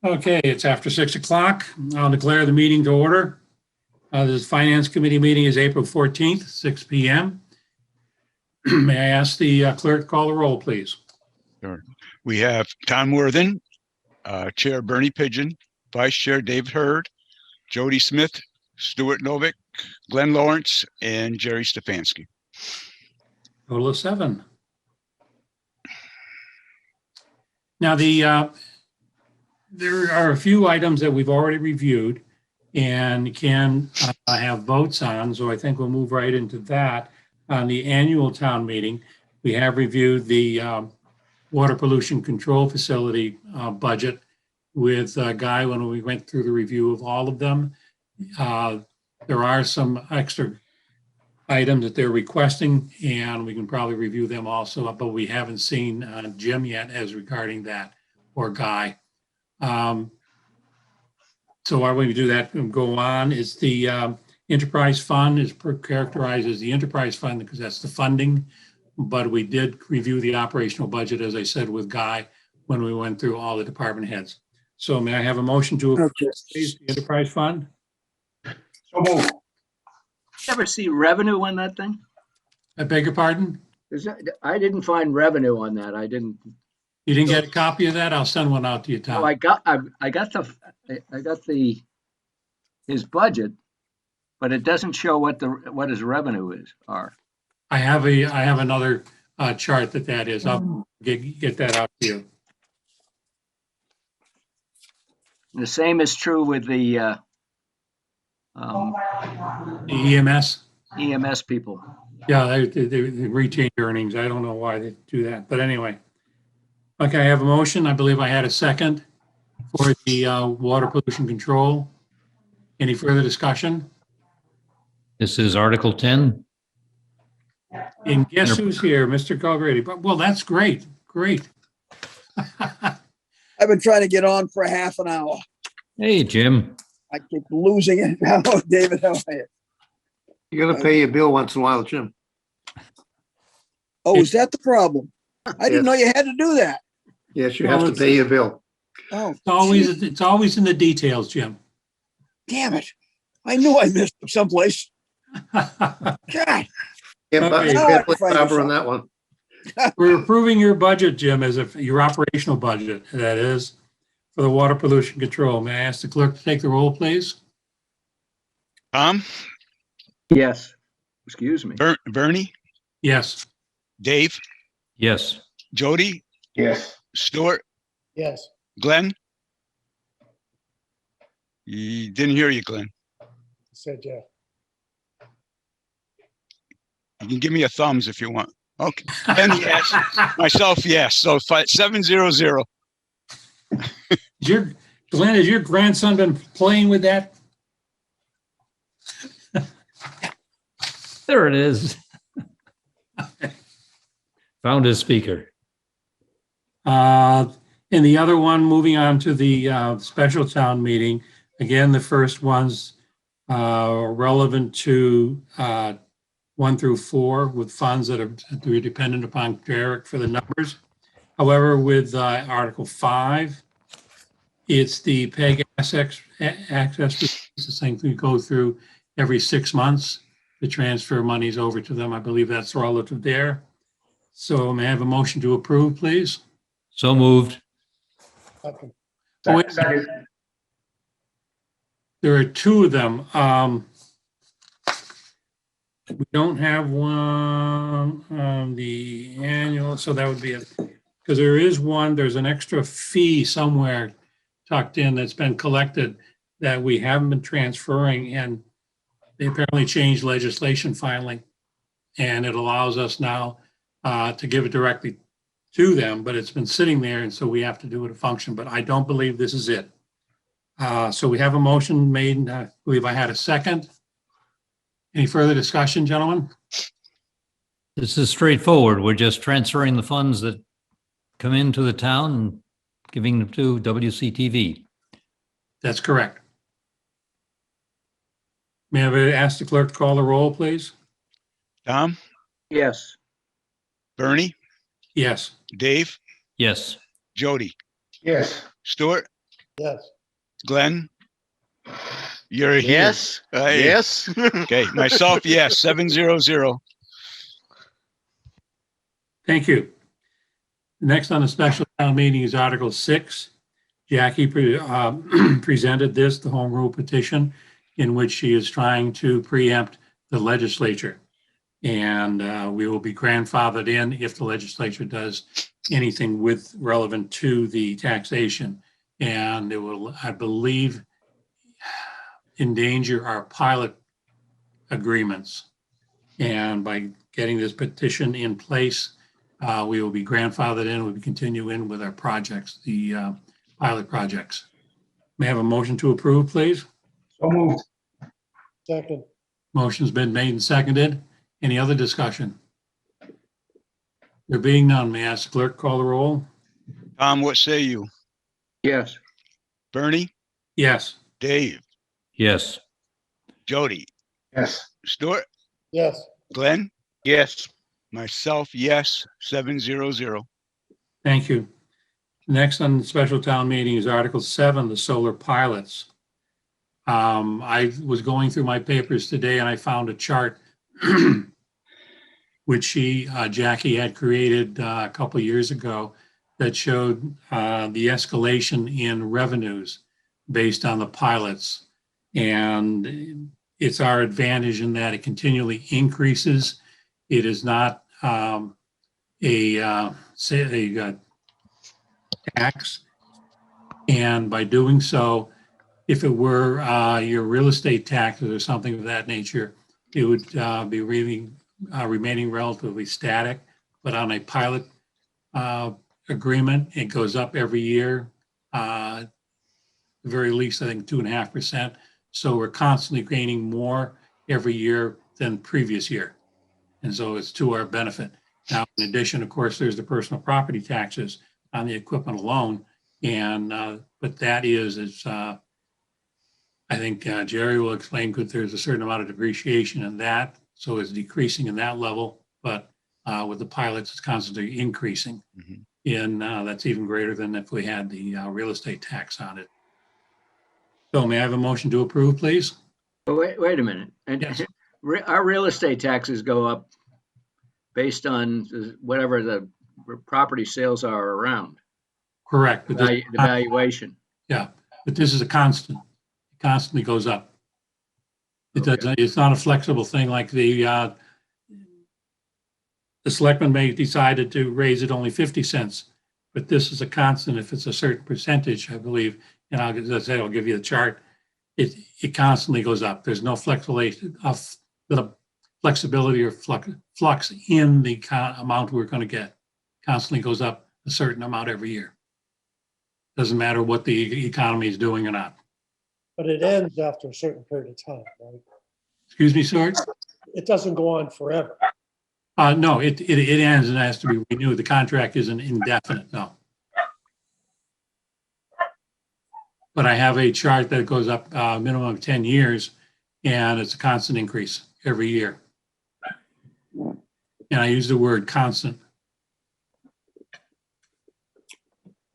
Okay, it's after 6 o'clock. I'll declare the meeting to order. This Finance Committee meeting is April 14th, 6 p.m. May I ask the clerk to call the roll, please? Sure. We have Tom Worthen, Chair Bernie Pigeon, Vice Chair David Hurd, Jody Smith, Stuart Novick, Glenn Lawrence, and Jerry Stefanski. Total of 7. Now, there are a few items that we've already reviewed and can have votes on, so I think we'll move right into that. On the annual town meeting, we have reviewed the water pollution control facility budget with Guy when we went through the review of all of them. There are some extra items that they're requesting, and we can probably review them also, but we haven't seen Jim yet as regarding that, or Guy. So why don't we do that and go on? Is the enterprise fund is characterized as the enterprise fund because that's the funding, but we did review the operational budget, as I said, with Guy when we went through all the department heads. So may I have a motion to approve the enterprise fund? So moved. Ever see revenue on that thing? I beg your pardon? I didn't find revenue on that. I didn't. You didn't get a copy of that? I'll send one out to you, Tom. Oh, I got his budget, but it doesn't show what his revenue are. I have another chart that is. I'll get that out to you. The same is true with the The EMS? EMS people. Yeah, they retained earnings. I don't know why they do that, but anyway. Okay, I have a motion. I believe I had a second for the water pollution control. Any further discussion? This is Article 10. And guess who's here? Mr. Calgrady. Well, that's great. Great. I've been trying to get on for half an hour. Hey, Jim. I keep losing it. Hello, David. How are you? You gotta pay your bill once in a while, Jim. Oh, is that the problem? I didn't know you had to do that. Yes, you have to pay your bill. Oh, It's always in the details, Jim. damn it. I knew I missed it someplace. God. Can't Okay. put Barbara on that one. We're approving your budget, Jim, as if your operational budget, that is, for the water pollution control. May I ask the clerk to take the roll, please? Tom, Yes. Excuse me. Bernie, Yes. Dave, Yes. Jody, Yes. Stuart, Yes. Glenn. Didn't hear you, Glenn. Said yeah. You can give me a thumbs if you want. Okay. Glenn, yes. Myself, yes. So 7-0-0. Glenn, has your grandson been playing with that? There it is. Found his speaker. And the other one, moving on to the special town meeting. Again, the first one's relevant to 1 through 4 with funds that are dependent upon Derek for the numbers. However, with Article 5, it's the PEG access. It's the same thing we go through every 6 months to transfer monies over to them. I believe that's relative there. So may I have a motion to approve, please? So moved. Oh, wait. There are 2 of them. We don't have one on the annual, so that would be it. Because there is one, there's an extra fee somewhere tucked in that's been collected that we haven't been transferring, and they apparently changed legislation finally. And it allows us now to give it directly to them, but it's been sitting there, and so we have to do it a function, but I don't believe this is it. So we have a motion made, and I believe I had a second. Any further discussion, gentlemen? This is straightforward. We're just transferring the funds that come into the town and giving them to WCTV. That's correct. May I ask the clerk to call the roll, please? Tom, Yes. Bernie, Yes. Dave, Yes. Jody, Yes. Stuart, Yes. Glenn? You're here. Yes, Hey. yes. Okay, myself, yes, 700. Thank you. Next on the special town meeting is Article 6. Jackie presented this, the home rule petition, in which she is trying to preempt the legislature. And we will be grandfathered in if the legislature does anything with relevant to the taxation. And it will, I believe, endanger our pilot agreements. And by getting this petition in place, we will be grandfathered in, we'll continue in with our projects, the pilot projects. May I have a motion to approve, please? So moved. Second. Motion's been made and seconded. Any other discussion? There being none, may I ask the clerk call the roll? Tom, what say you? Yes. Bernie? Yes. Dave? Yes. Jody? Yes. Stuart? Yes. Glenn? Yes. Myself, yes, 700. Thank you. Next on the special town meeting is Article 7, the solar pilots. I was going through my papers today and I found a chart which Jackie had created a couple of years ago that showed the escalation in revenues based on the pilots. And it's our advantage in that it continually increases. It is not a tax. And by doing so, if it were your real estate taxes or something of that nature, it would be really remaining relatively static. But on a pilot agreement, it goes up every year, at the very least, I think 2.5%. So we're constantly gaining more every year than previous year. And so it's to our benefit. Now, in addition, of course, there's the personal property taxes on the equipment alone. And but that is I think Jerry will explain that there's a certain amount of depreciation in that. So it's decreasing in that level, but with the pilots, it's constantly increasing. Mhm. That's even greater than if we had the real estate tax on it. So may I have a motion to approve, please? But wait a minute. And Yes. our real estate taxes go up based on whatever the property sales are around, Correct. But the valuation. yeah, but this is a constant. It constantly goes up. It Okay. doesn't, it's not a flexible thing like the selectmen may decide to raise it only 50 cents, but this is a constant. If it's a certain percentage, I believe, and as I say, I'll give you the chart. It constantly goes up. There's no flexibility or flux in the amount we're going to get. Constantly goes up a certain amount every year. Doesn't matter what the economy is doing or not. But it ends after a certain period of time, right? Excuse me, sir? It doesn't go on forever. No, it ends and has to be renewed. The contract isn't indefinite, no. But I have a chart that goes up minimum of 10 years, and it's a constant increase every year. And I use the word constant.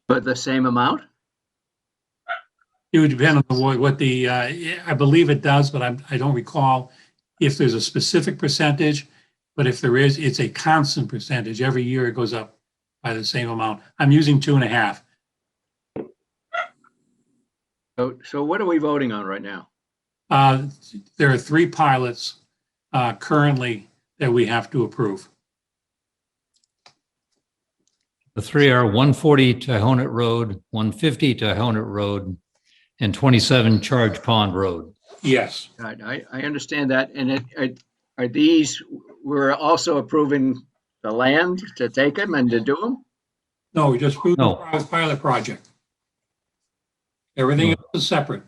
But the same amount? It would depend on what the, I believe it does, but I don't recall if there's a specific percentage, but if there is, it's a constant percentage. Every year it goes up by the same amount. I'm using 2.5. So what are we voting on right now? There are 3 pilots currently that we have to approve. The 3 are 140 Tohonet Road, 150 Tohonet Road, and 27 Charge Pond Road. Yes. I understand that. And are these, we're also approving the land to take them and to do them? No, we just approved the No. pilot project. Everything else is separate.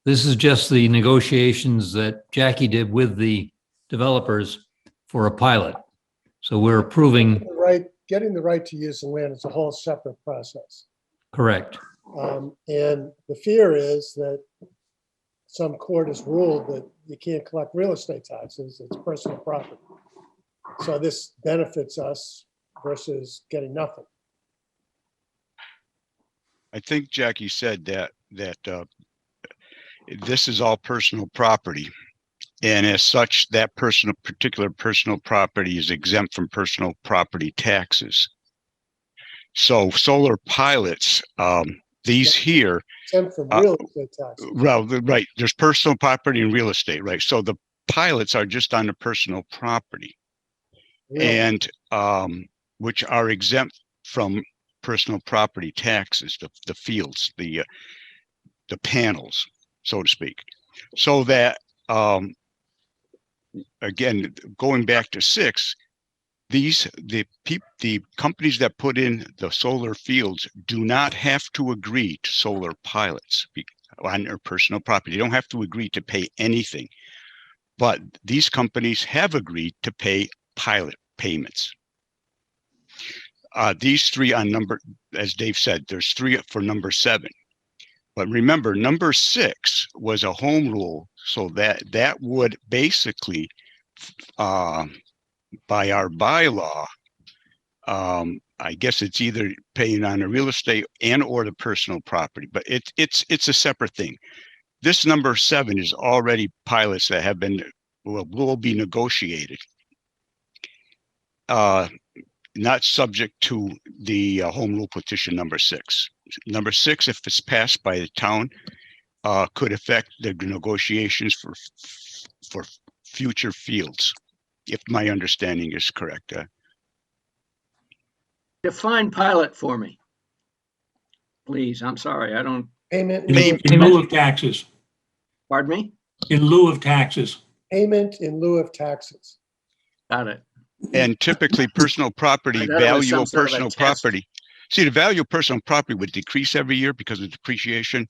This is just the negotiations that Jackie did with the developers for a pilot. So we're approving, Getting the right to use the land is a whole separate process. correct. And the fear is that some court has ruled that you can't collect real estate taxes, it's personal property. So this benefits us versus getting nothing. I think Jackie said that this is all personal property. And as such, that particular personal property is exempt from personal property taxes. So solar pilots, these here, Exempt from real estate taxes. well, right, there's personal property and real estate, right? So the pilots are just on the personal property Really. and which are exempt from personal property taxes, the fields, the panels, so to speak. So that, again, going back to 6, the companies that put in the solar fields do not have to agree to solar pilots on their personal property. They don't have to agree to pay anything, but these companies have agreed to pay pilot payments. These 3 on number, as Dave said, there's 3 for number 7. But remember, number 6 was a home rule, so that would basically, by our bylaw, I guess it's either paying on the real estate and or the personal property, but it's a separate thing. This number 7 is already pilots that have been will be negotiated, not subject to the home rule petition number 6. Number 6, if it's passed by the town, could affect the negotiations for future fields, if my understanding is correct. Define pilot for me. Please, I'm sorry, I don't, Payment, In lieu of taxes, pardon me? in lieu of taxes. payment in lieu of taxes. Got it. And typically personal property, I thought it was value some of sort of a personal test. property. See, the value of personal property would decrease every year because of depreciation.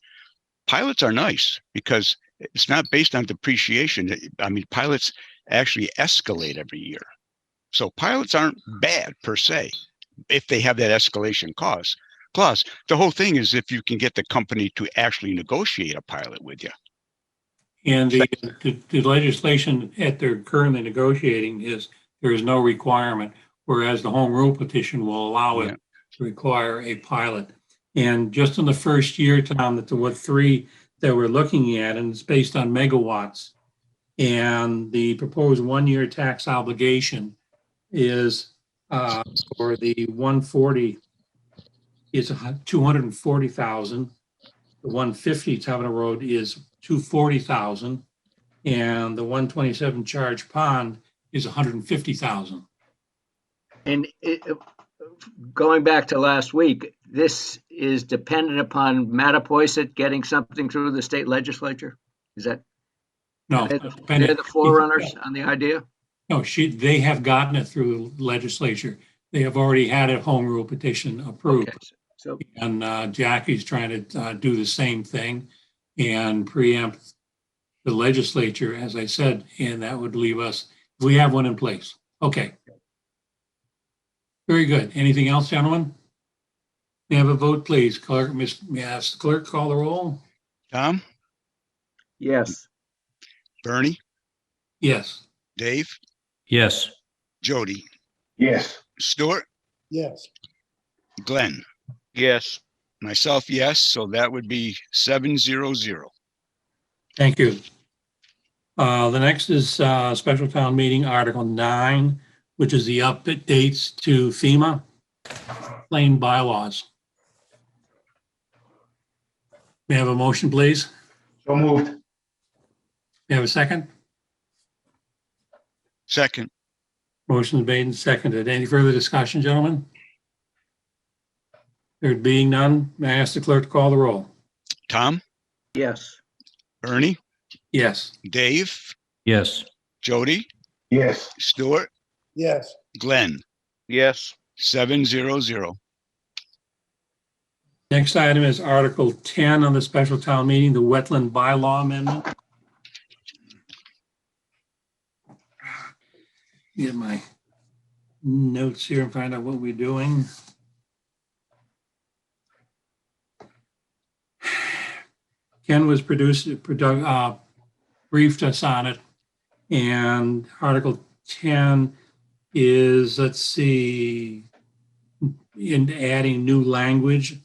Pilots are nice because it's not based on depreciation. I mean, pilots actually escalate every year. So pilots aren't bad per se if they have that escalation clause. The whole thing is if you can get the company to actually negotiate a pilot with you. And the legislation that they're currently negotiating is there is no requirement, whereas the home rule petition will allow Yeah. it to require a pilot. And just in the first year, Tom, that there were 3 that we're looking at, and it's based on megawatts. And the proposed 1-year tax obligation is for the 140 is 240,000. The 150 Tavenna Road is 240,000, and the 127 Charge Pond is 150,000. And going back to last week, this is dependent upon Mattapoisett getting something through the state legislature? Is that, No, they're the forerunners on the idea? No, they have gotten it through legislature. They have already had a home rule petition approved. Okay, so, And Jackie's trying to do the same thing and preempt the legislature, as I said, and that would leave us, we have one in place. Okay. Very good. Anything else, gentlemen? May I have a vote, please? Clerk, may I ask the clerk call the roll? Tom, yes, Bernie, Yes. Dave, Yes. Jody, Yes. Stuart, Yes. Glenn, Yes. myself, yes. So that would be 700. Thank you. The next is special town meeting, Article 9, which is the updates to FEMA plain bylaws. May I have a motion, please? So moved. May I have a second? Second, Motion made and seconded. Any further discussion, gentlemen? There being none, may I ask the clerk to call the roll? Tom, yes, Bernie, Yes. Dave, Yes. Jody, Yes. Stuart, Yes. Glenn, Yes. 700. Next item is Article 10 on the special town meeting, the wetland bylaw amendment. Get my notes here and find out what we're doing. Ken was briefed us on it. And Article 10 is, let's see, in adding new language.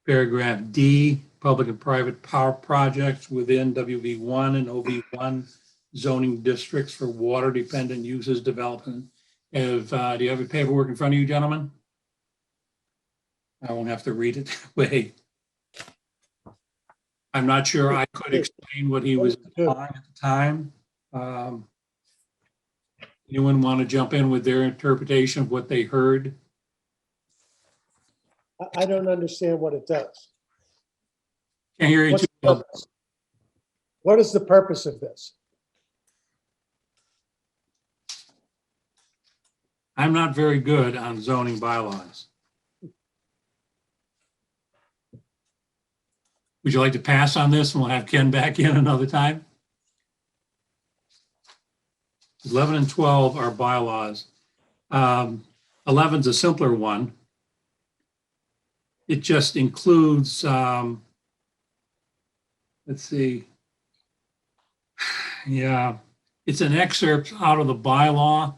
Paragraph D, public and private power projects within WV1 and OV1 zoning districts for water dependent uses development. Do you have your paperwork in front of you, gentlemen? I won't have to read it that way. I'm not sure I could explain what he was implying at the time. Anyone want to jump in with their interpretation of what they heard? I don't understand what it does. Can't hear you What's too the well. purpose? What is the purpose of this? I'm not very good on zoning bylaws. Would you like to pass on this and we'll have Ken back in another time? 11 and 12 are bylaws. 11's a simpler one. It just includes, let's see. Yeah, it's an excerpt out of the bylaw.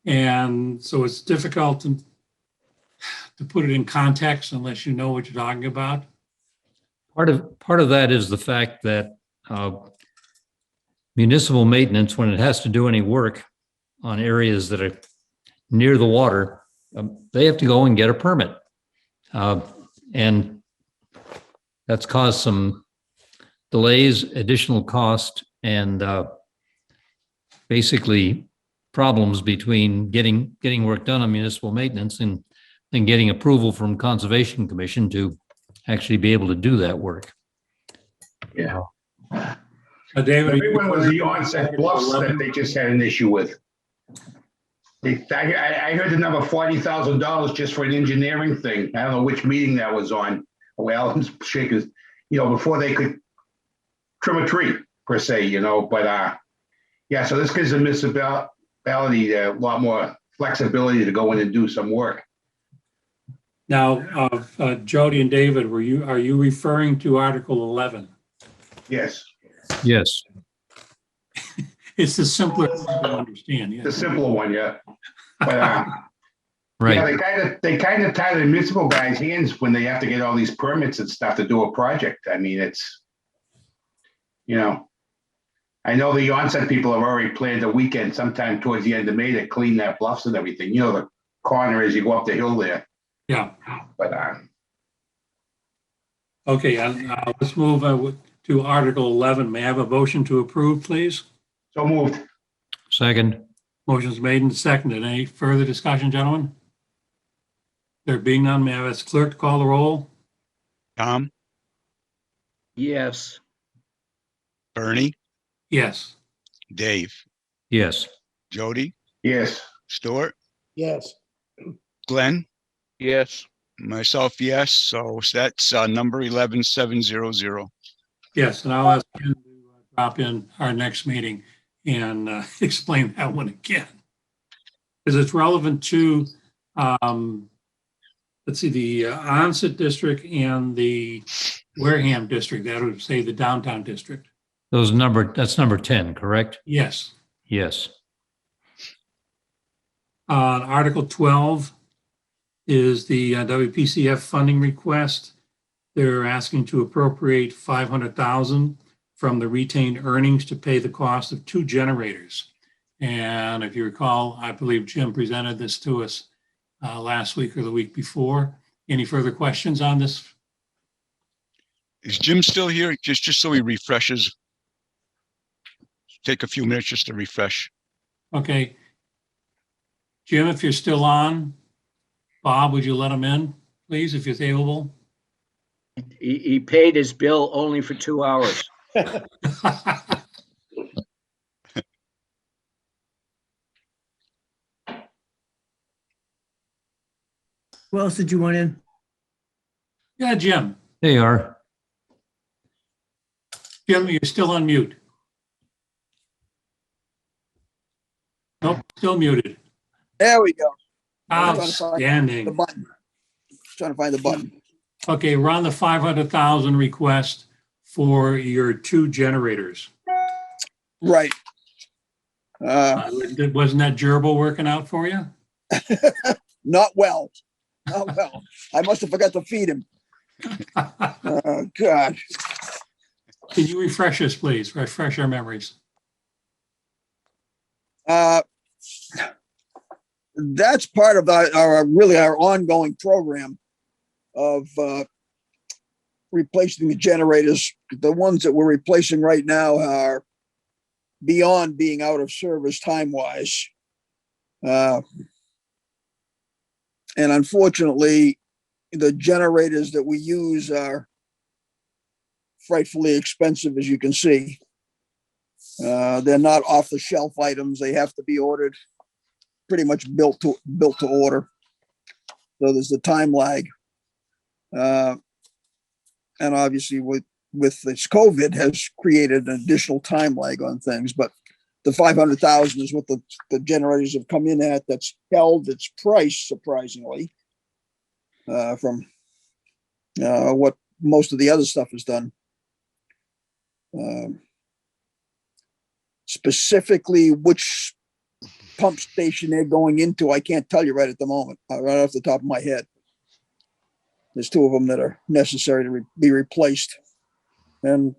And so it's difficult to put it in context unless you know what you're talking about. Part of that is the fact that municipal maintenance, when it has to do any work on areas that are near the water, they have to go and get a permit. And that's caused some delays, additional cost, and basically problems between getting work done on municipal maintenance and then getting approval from Conservation Commission to actually be able to do that work. Yeah. David, The big one was the onset bluffs that they just had an issue with. I heard the number $40,000 just for an engineering thing. I don't know which meeting that was on. Well, I'm shaking, before they could trim a tree per se, but yeah, so this gives the municipality a lot more flexibility to go in and do some work. Now, Jody and David, are you referring to Article 11? Yes, Yes. It's the simpler one to understand. Yeah. the simpler one, yeah. But Right. yeah, they kind of tie the municipal guys' hands when they have to get all these permits and stuff to do a project. I mean, it's, I know the onset people have already planned a weekend sometime towards the end of May to clean that bluffs and everything. The corner as you go up the hill there. Yeah. But Okay, let's move to Article 11. May I have a motion to approve, please? so moved. Second. Motion's made and seconded. Any further discussion, gentlemen? There being none, may I ask clerk to call the roll? Tom, Yes. Bernie, Yes. Dave, Yes. Jody, Yes. Stuart, Yes, Glenn, Yes. myself, yes. So that's number 11700. Yes, and I'll ask Ken to drop in our next meeting and explain that one again. Because it's relevant to, let's see, the Onset District and the Wareham District. That would say the downtown district. That's number 10, correct? Yes. Yes. Article 12 is the WPCF funding request. They're asking to appropriate $500,000 from the retained earnings to pay the cost of 2 generators. And if you recall, I believe Jim presented this to us last week or the week before. Any further questions on this? Is Jim still here? Just so he refreshes. Take a few minutes just to refresh. Okay. Jim, if you're still on, Bob, would you let him in, please, if you're available? He paid his bill only for 2 hours. Who else did you want in? Yeah, Jim. They are. Jim, you're still on mute. Nope, still muted. There we go. Outstanding. The button. Trying to find the button. Okay, we're on the 500,000 request for your 2 generators. Right. Wasn't that gerbil working out for you? Not well. Not well. I must have forgot to feed him. Oh, God. Can you refresh us, please? Refresh our memories. That's part of our ongoing program of replacing the generators. The ones that we're replacing right now are beyond being out of service time-wise. And unfortunately, the generators that we use are frightfully expensive, as you can see. They're not off-the-shelf items. They have to be ordered, pretty much built to order. So there's the time lag. And obviously with this COVID has created an additional time lag on things, but the 500,000 is what the generators have come in at. That's held its price, surprisingly, from what most of the other stuff has done. Specifically, which pump station they're going into, I can't tell you right at the moment, right off the top of my head. There's two of them that are necessary to be replaced. And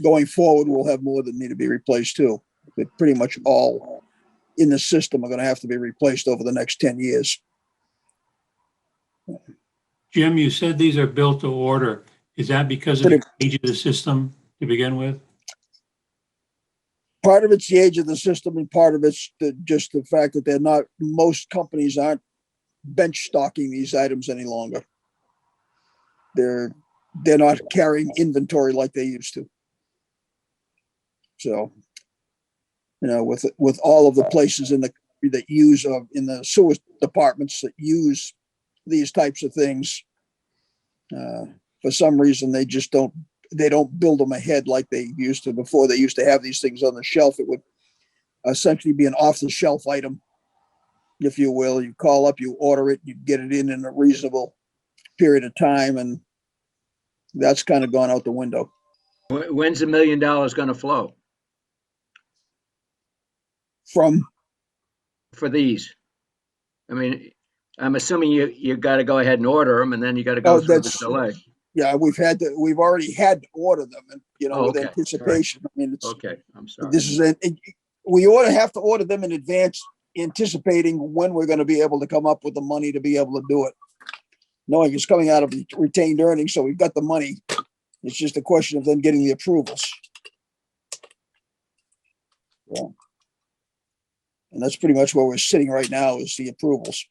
going forward, we'll have more that need to be replaced too. But pretty much all in the system are going to have to be replaced over the next 10 years. Jim, you said these are built to order. Is that because of the age of the system to begin with? Part of it's the age of the system, and part of it's just the fact that most companies aren't bench stocking these items any longer. They're not carrying inventory like they used to. So, with all of the places in the country that use in the sewer departments that use these types of things, for some reason they don't build them ahead like they used to before. They used to have these things on the shelf. It would essentially be an off-the-shelf item, if you will. You call up, you order it, you get it in a reasonable period of time, and that's kind of gone out the window. When's $1 million going to flow For these? I mean, I'm assuming you got to go ahead and order them, and then you got to go through the delay. Yeah, we've already had to order them, and with Okay. anticipation. I mean, Okay, I'm sorry. We have to order them in advance, anticipating when we're going to be able to come up with the money to be able to do it. Knowing it's coming out of retained earnings, so we've got the money. It's just a question of them getting the approvals. Yeah. And that's pretty much where we're sitting right now, is the approvals.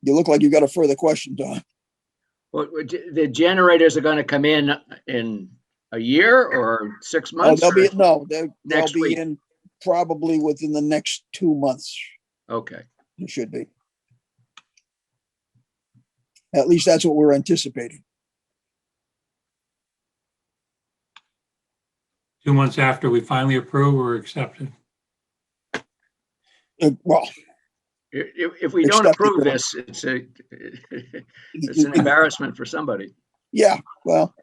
You look like you got a further question, Don. Well, the generators are going to come in a year or 6 months? They'll be Next week. in probably within the next 2 months. Okay. It should be. At least that's what we're anticipating. 2 months after we finally approve or accepted? Well, if we don't approve this, it's an embarrassment for somebody. Yeah, well,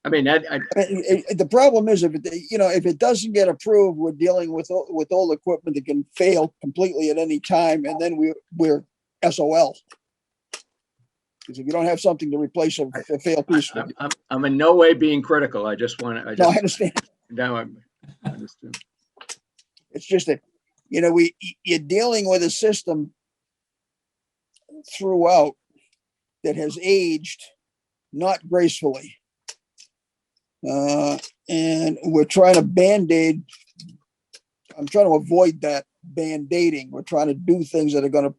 I mean, the problem is if it doesn't get approved, we're dealing with old equipment that can fail completely at any time, and then we're SOL. Because if you don't have something to replace a failed piece, I'm in no way being critical. I understand. Now I understand. It's just that you're dealing with a system throughout that has aged not gracefully. And we're trying to Band-Aid. I'm trying to avoid that Band-Aiding. We're trying to do things that are going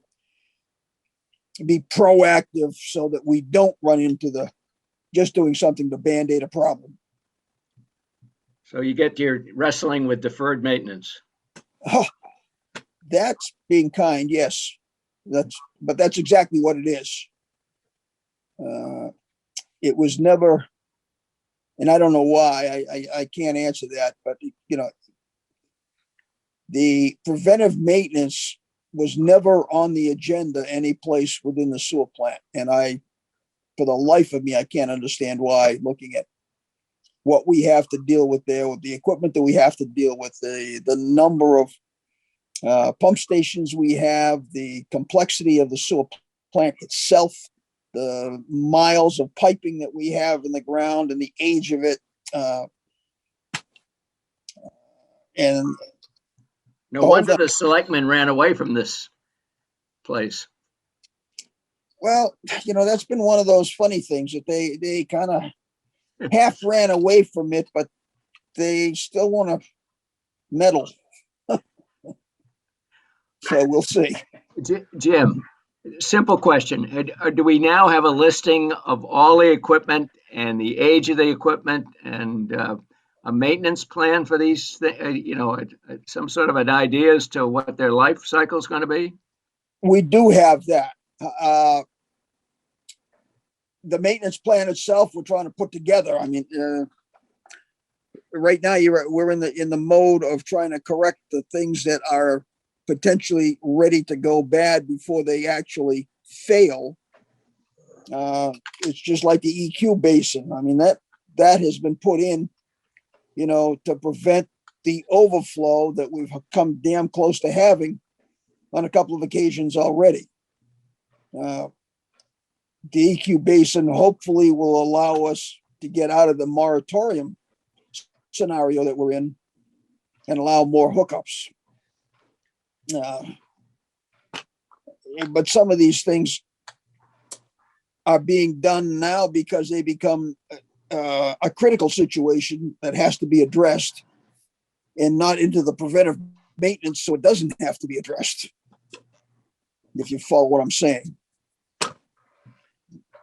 to be proactive so that we don't run into just doing something to Band-Aid a problem. So you get your wrestling with deferred maintenance. Oh, that's being kind, yes. But that's exactly what it is. It was never, and I don't know why, I can't answer that, but the preventive maintenance was never on the agenda any place within the sewer plant. And for the life of me, I can't understand why, looking at what we have to deal with there, with the equipment that we have to deal with, the number of pump stations we have, the complexity of the sewer plant itself, the miles of piping that we have in the ground and the age of it. And No the whole wonder thing. the selectmen ran away from this place. Well, that's been one of those funny things that they kind of half ran away from it, but they still want to meddle. So we'll see. Jim, simple question. Do we now have a listing of all the equipment and the age of the equipment and a maintenance plan for these, some sort of an idea as to what their life cycle is going to be? We do have that. The maintenance plan itself, we're trying to put together. I mean, right now we're in the mode of trying to correct the things that are potentially ready to go bad before they actually fail. It's just like the EQ basin. I mean, that has been put in, to prevent the overflow that we've come damn close to having on a couple of occasions already. The EQ basin hopefully will allow us to get out of the moratorium scenario that we're in and allow more hookups. But some of these things are being done now because they become a critical situation that has to be addressed and not into the preventive maintenance, so it doesn't have to be addressed. If you follow what I'm saying.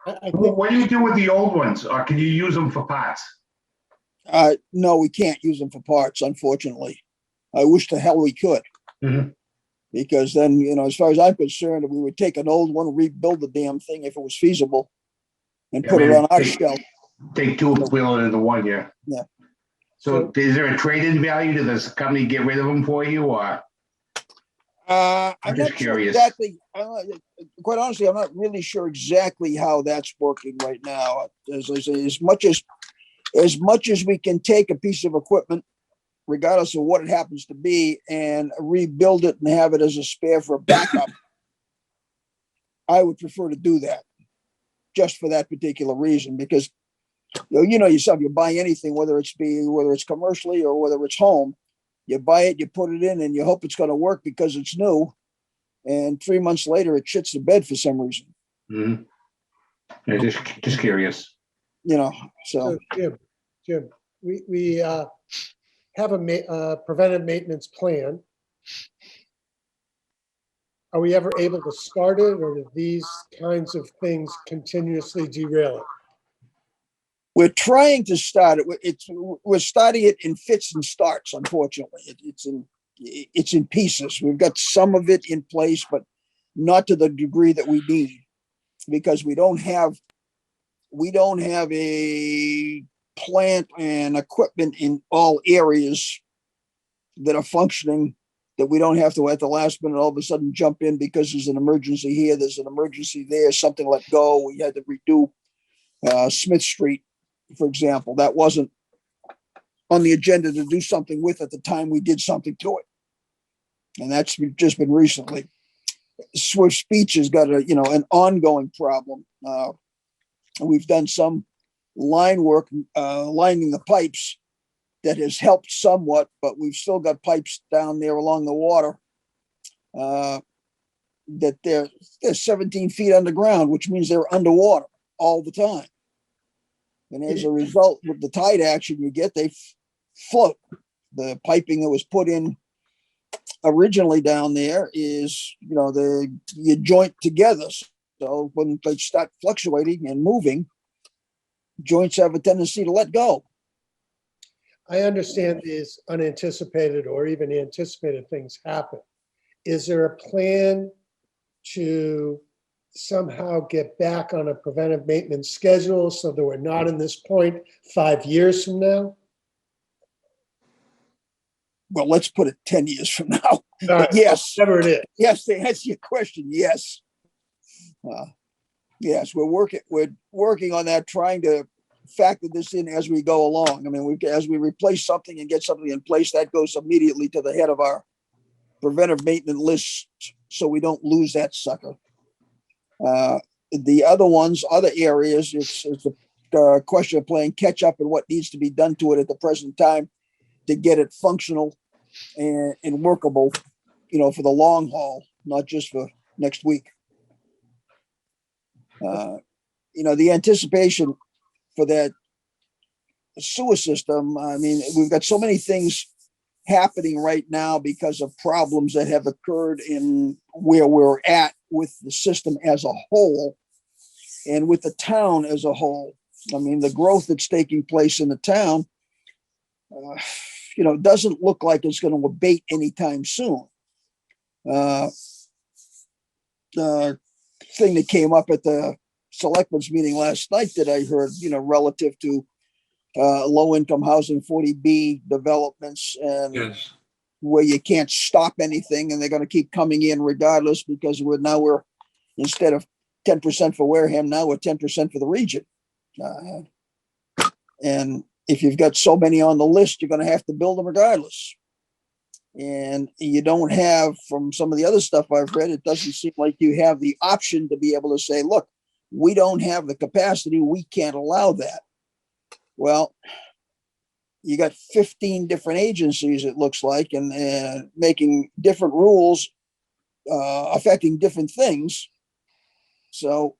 I think What do you do with the old ones? Or can you use them for parts? No, we can't use them for parts, unfortunately. I wish the hell we could. Mhm. Because then, as far as I'm concerned, we would take an old one, rebuild the damn thing if it was feasible, and Yeah, put it maybe on our shelf. Take two and wheel it into one, yeah. Yeah. So is there a trade-in value? Does this company get rid of them for you, or? I'm I'm not just sure curious. exactly. Quite honestly, I'm not really sure exactly how that's working right now. As I say, as much as we can take a piece of equipment, regardless of what it happens to be, and rebuild it and have it as a spare for a backup, I would prefer to do that, just for that particular reason. Because yourself, you buy anything, whether it's commercially or whether it's home. You buy it, you put it in, and you hope it's going to work because it's new. And 3 months later, it shits the bed for some reason. Mhm. Yeah, just curious. So so. Jim, we have a preventive maintenance plan. Are we ever able to start it, or do these kinds of things continuously derail it? we're trying to start it. We're starting it in fits and starts. Unfortunately, it's in pieces. We've got some of it in place, but not to the degree that we need, because we don't have a plant and equipment in all areas that are functioning, that we don't have to at the last minute all of a sudden jump in because there's an emergency here, there's an emergency there, something let go. We had to redo Smith Street, for example. That wasn't on the agenda to do something with at the time we did something to it. And that's just been recently. Swift Beach has got an ongoing problem. We've done some line work, lining the pipes, that has helped somewhat, but we've still got pipes down there along the water that they're 17 feet underground, which means they're underwater all the time. And as a result, with the tide action you get, they float. The piping that was put in originally down there is, you joint together. So when they start fluctuating and moving, joints have a tendency to let go. I understand these unanticipated or even anticipated things happen. Is there a plan to somehow get back on a preventive maintenance schedule so that we're not in this point 5 years from now? Well, let's put it 10 years from now. But yes, Whatever it is. yes, to answer your question, yes. Yes, we're working on that, trying to factor this in as we go along. I mean, as we replace something and get something in place, that goes immediately to the head of our preventive maintenance list so we don't lose that sucker. The other ones, other areas, it's a question of playing catch up and what needs to be done to it at the present time to get it functional and workable, for the long haul, not just for next week. The anticipation for that sewer system, I mean, we've got so many things happening right now because of problems that have occurred in where we're at with the system as a whole and with the town as a whole. I mean, the growth that's taking place in the town, doesn't look like it's going to abate anytime soon. The thing that came up at the selectmen's meeting last night that I heard, relative to low-income housing, 40B developments, and Yes. where you can't stop anything, and they're going to keep coming in regardless because we're instead of 10% for Wareham, now we're 10% for the region. And if you've got so many on the list, you're going to have to build them regardless. And you don't have, from some of the other stuff I've read, it doesn't seem like you have the option to be able to say, look, we don't have the capacity. We can't allow that. Well, you got 15 different agencies, it looks like, and making different rules affecting different things. So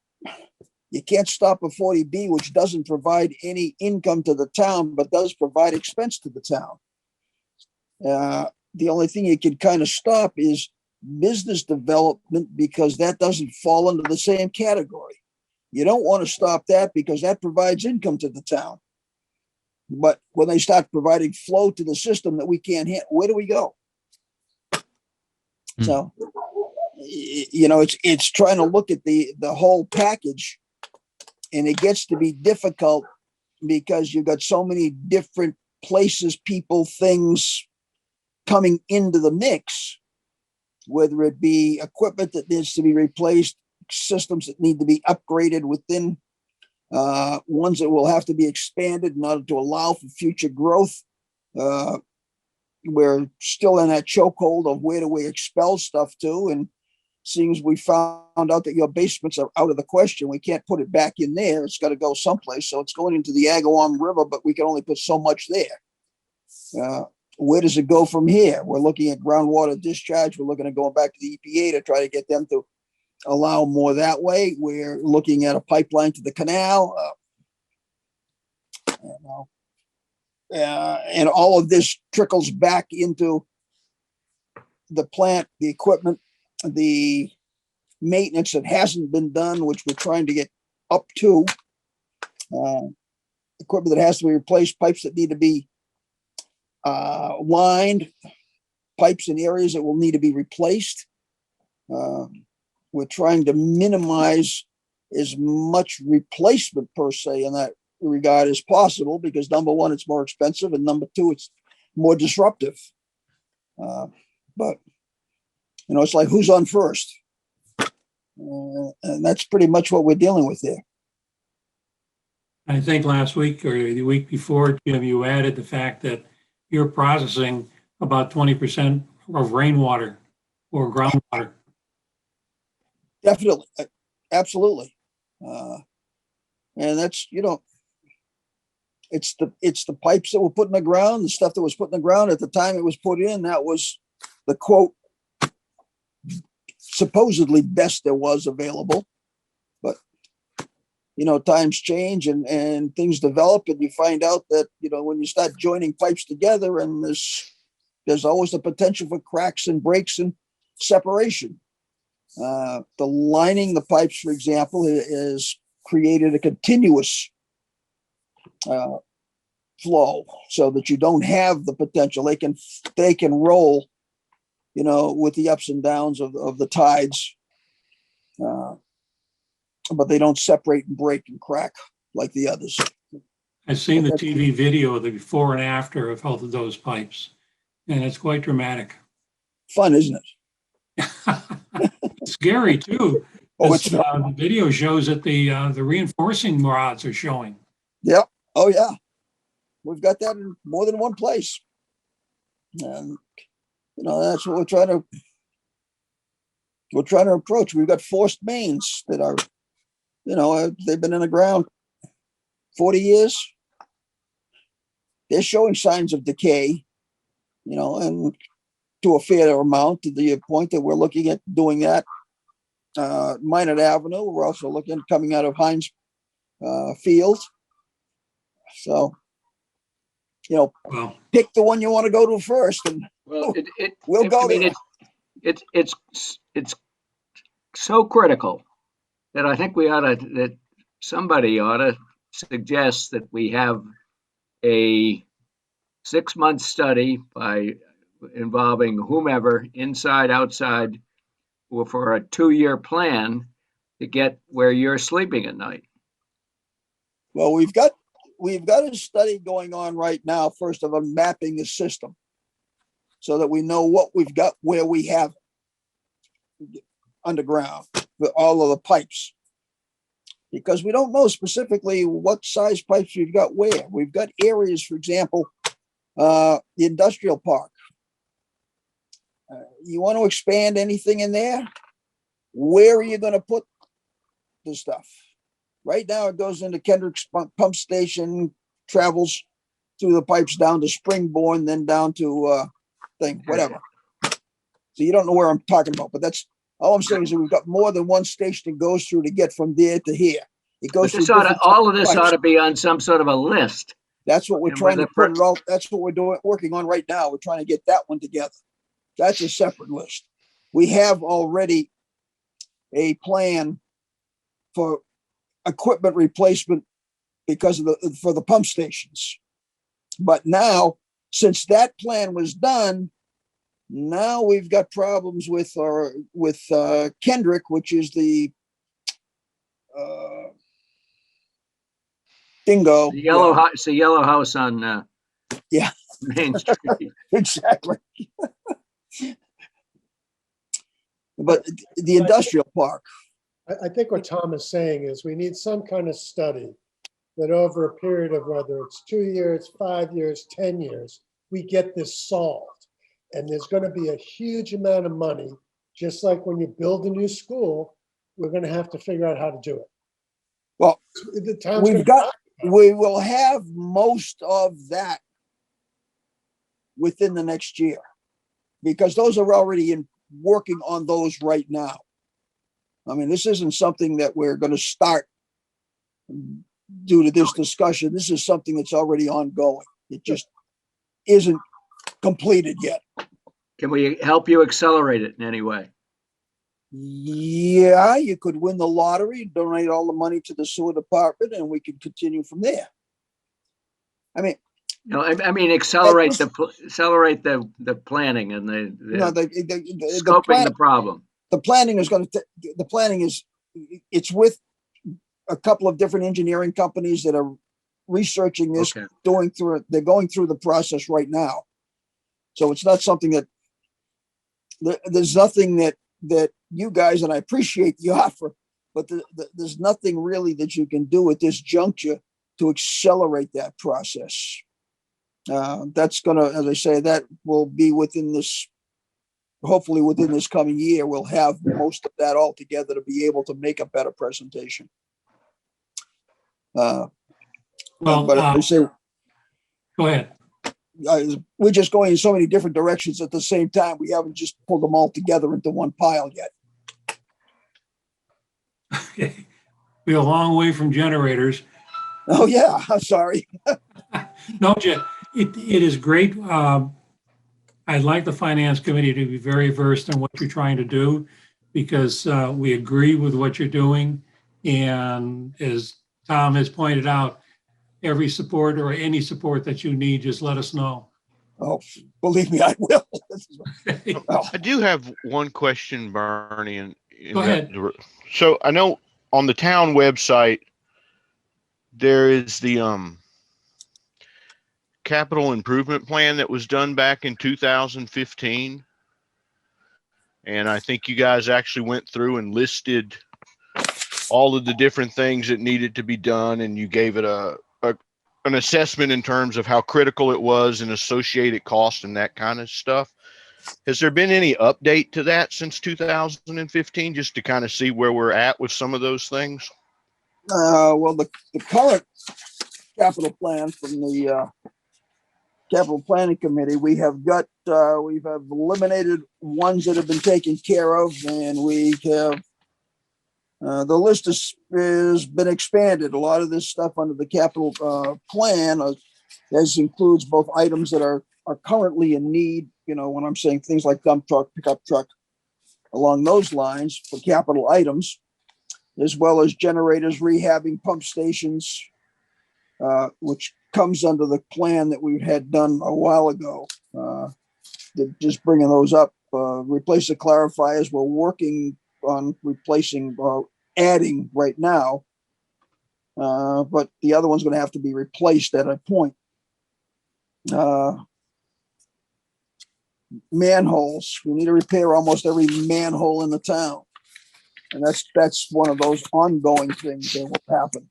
you can't stop a 40B, which doesn't provide any income to the town, but does provide expense to the town. The only thing you can kind of stop is business development, because that doesn't fall into the same category. You don't want to stop that because that provides income to the town. But when they start providing flow to the system that we can't hit, where do we go? So, it's trying to look at the whole package, and it gets to be difficult because you've got so many different places, people, things coming into the mix, whether it be equipment that needs to be replaced, systems that need to be upgraded within, ones that will have to be expanded in order to allow for future growth. We're still in that chokehold of where do we expel stuff to, and seeing as we found out that your basements are out of the question, we can't put it back in there. It's got to go someplace. So it's going into the Agawam River, but we can only put so much there. Where does it go from here? We're looking at groundwater discharge. We're looking at going back to the EPA to try to get them to allow more that way. We're looking at a pipeline to the canal. And all of this trickles back into the plant, the equipment, the maintenance that hasn't been done, which we're trying to get up to. Equipment that has to be replaced, pipes that need to be lined, pipes in areas that will need to be replaced. We're trying to minimize as much replacement per se in that regard as possible, because number one, it's more expensive, and number two, it's more disruptive. But it's like, who's on first? And that's pretty much what we're dealing with there. I think last week or the week before, Jim, you added the fact that you're processing about 20% of rainwater or groundwater. Definitely. Absolutely. And that's, it's the pipes that were put in the ground, the stuff that was put in the ground at the time it was put in. That was the quote, supposedly best there was available. But, times change and things develop, and you find out that, when you start joining pipes together, and there's always the potential for cracks and breaks and separation. The lining the pipes, for example, is created a continuous flow, so that you don't have the potential. They can roll, with the ups and downs of the tides, but they don't separate and break and crack like the others. I've seen the TV video of the before and after of both of those pipes, and it's quite dramatic. Fun, isn't it? Scary too. Oh, The video shows that the reinforcing rods are showing. Yep. Oh, yeah. We've got that in more than one place. And, That's what we're trying to approach. We've got forced mains that are, they've been in the ground 40 years. They're showing signs of decay, and to a fair amount, to the point that we're looking at doing that. Minot Avenue, we're also looking at coming out of Heinz Field. So, Well, pick the one you want to go to first, and Well, we'll go I mean, there. it's so critical that I think that somebody ought to suggest that we have a 6-month study involving whomever, inside, outside, or for a 2-year plan to get where you're sleeping at night. Well, we've got a study going on right now, first of all, mapping the system so that we know what we've got, where we have underground with all of the pipes. Because we don't know specifically what size pipes we've got where. We've got areas, for example, the industrial park. You want to expand anything in there? Where are you going to put the stuff? Right now, it goes into Kendrick's pump station, travels through the pipes down to Springborn, then down to whatever. So you don't know where I'm talking about, but that's all I'm saying is that we've got more than one station that goes through to get from there to here. It goes through All of this pipes. ought to be on some sort of a list. That's what we're And trying with to the put it all. That's what we're working on right now. We're trying to get that one together. That's a separate list. We have already a plan for equipment replacement for the pump stations. But now, since that plan was done, now we've got problems with Kendrick, which is the Dingo. The yellow house, it's the yellow house on Yeah. Main Street. Exactly. But the industrial park. I think what Tom is saying is we need some kind of study that over a period of whether it's 2 years, 5 years, 10 years, we get this solved. And there's going to be a huge amount of money, just like when you build a new school, we're going to have to figure out how to do it. Well, the town's we will have most of that within the next year, because those are already working on those right now. I mean, this isn't something that we're going to start due to this discussion. This is something that's already ongoing. It just isn't completed yet. Can we help you accelerate it in any way? Yeah, you could win the lottery, donate all the money to the sewer department, and we could continue from there. I mean, I mean, accelerate the planning and the scoping the problem. The planning is it's with a couple of different engineering companies that are researching this, Okay. They're going through the process right now. So it's not something that there's nothing that you guys, and I appreciate the offer, but there's nothing really that you can do at this juncture to accelerate that process. That's gonna, as I say, that will be hopefully within this coming year, we'll have most of that all together to be able to make a better presentation. But I say, go ahead. We're just going in so many different directions at the same time. We haven't just pulled them all together into one pile yet. We're a long way from generators. Oh yeah, I'm sorry. No, it is great. I'd like the finance committee to be very versed in what you're trying to do, because we agree with what you're doing. And as Tom has pointed out, every support or any support that you need, just let us know. Oh, believe me, I will. I do have one question, Bernie. Go ahead. So I know on the town website, there is the capital improvement plan that was done back in 2015. And I think you guys actually went through and listed all of the different things that needed to be done. And you gave it an assessment in terms of how critical it was and associated cost and that kind of stuff. Has there been any update to that since 2015, just to kind of see where we're at with some of those things? Well, the current capital plan from the capital planning committee, we have eliminated ones that have been taken care of, and we have the list has been expanded. A lot of this stuff under the capital plan includes both items that are currently in need. You know, when I'm saying things like dump truck, pickup truck, along those lines for capital items, as well as generators, rehabbing pump stations, which comes under the plan that we had done a while ago. Just bringing those up. Replace the clarifiers. We're working on replacing adding right now, but the other one's going to have to be replaced at a point. Manholes. We need to repair almost every manhole in the town, and that's one of those ongoing things that will happen.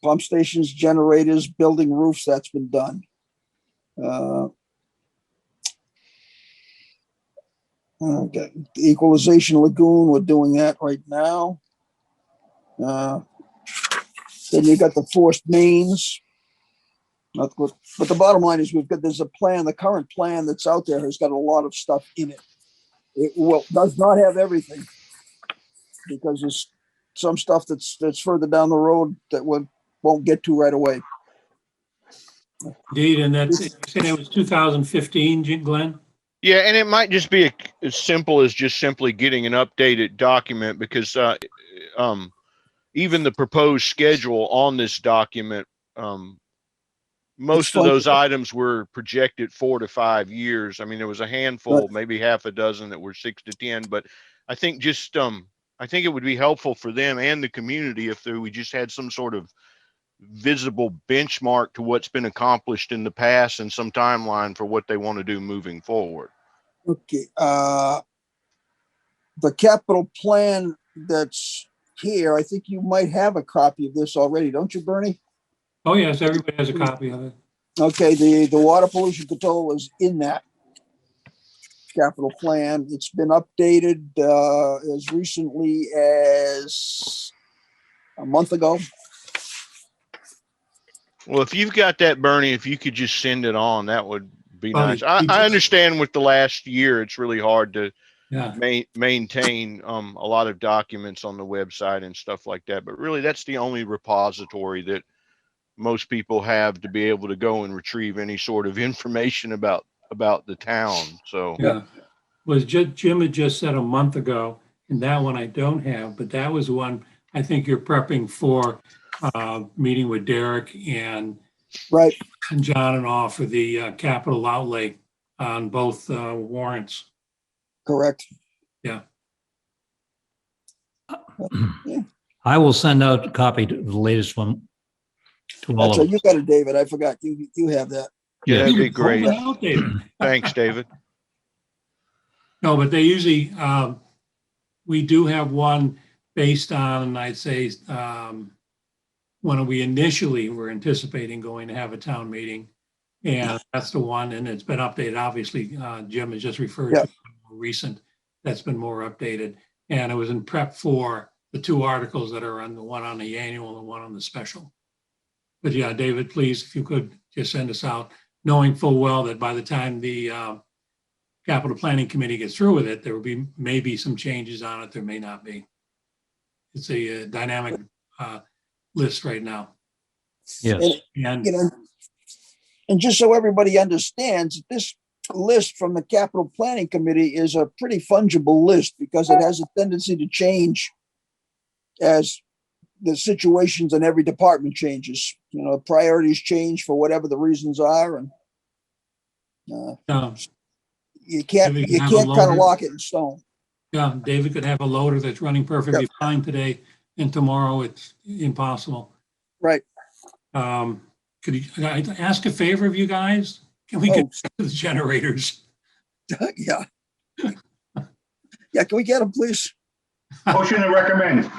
Pump stations, generators, building roofs, that's been done. Okay. The equalization lagoon, we're doing that right now. Then you got the forced mains. Not good. But the bottom line is there's a plan. The current plan that's out there has got a lot of stuff in it. It does not have everything, because there's some stuff that's further down the road that won't get to right away. Indeed, and you said it was 2015, Glenn? Yeah, and it might just be as simple as just simply getting an updated document, because even the proposed schedule on this document, most of those items were projected 4 to 5 years. I mean, there was a handful, maybe half a dozen that were 6 to 10, but I think I think it would be helpful for them and the community if we just had some sort of visible benchmark to what's been accomplished in the past and some timeline for what they want to do moving forward. Okay. The capital plan that's here, I think you might have a copy of this already, don't you, Bernie? Oh, yes, everybody has a copy of it. Okay, the water pollution control is in that capital plan. It's been updated as recently as a month ago. Well, if you've got that, Bernie, if you could just send it on, that would be Well, nice. I understand with the last year, it's really hard to Yeah. maintain a lot of documents on the website and stuff like that. But really, that's the only repository that most people have to be able to go and retrieve any sort of information about the town. So Yeah. Jim had just said a month ago, and that one I don't have, but that was one I think you're prepping for meeting with Derek and Right. and John and all for the capital outlay on both warrants. Correct. Yeah. I will send out a copy to the latest one to all That's of you got it, David. I forgot you have that. yeah, that'd be great. Hold it out, David. Thanks, David. No, but they usually, we do have one based on, I'd say, when we initially were anticipating going to have a town meeting. And that's the one, and it's been updated. Obviously, Jim has just referred to more recent, that's been more updated. And it was in prep for the 2 articles that are on the one on the annual and one on the special. But yeah, David, please, if you could just send us out, knowing full well that by the time the capital planning committee gets through with it, there will be maybe some changes on it. There may not be. It's a dynamic list right now. Yes. And And just so everybody understands, this list from the capital planning committee is a pretty fungible list because it has a tendency to change as the situations in every department changes. You know, priorities change for whatever the reasons are, and you can't kind of lock it in stone. yeah, David could have a loader that's running perfectly fine today, and tomorrow it's impossible. Right. Could I ask a favor of you guys? Can we get the generators? Yeah. Yeah, can we get them, please? Motion to recommend.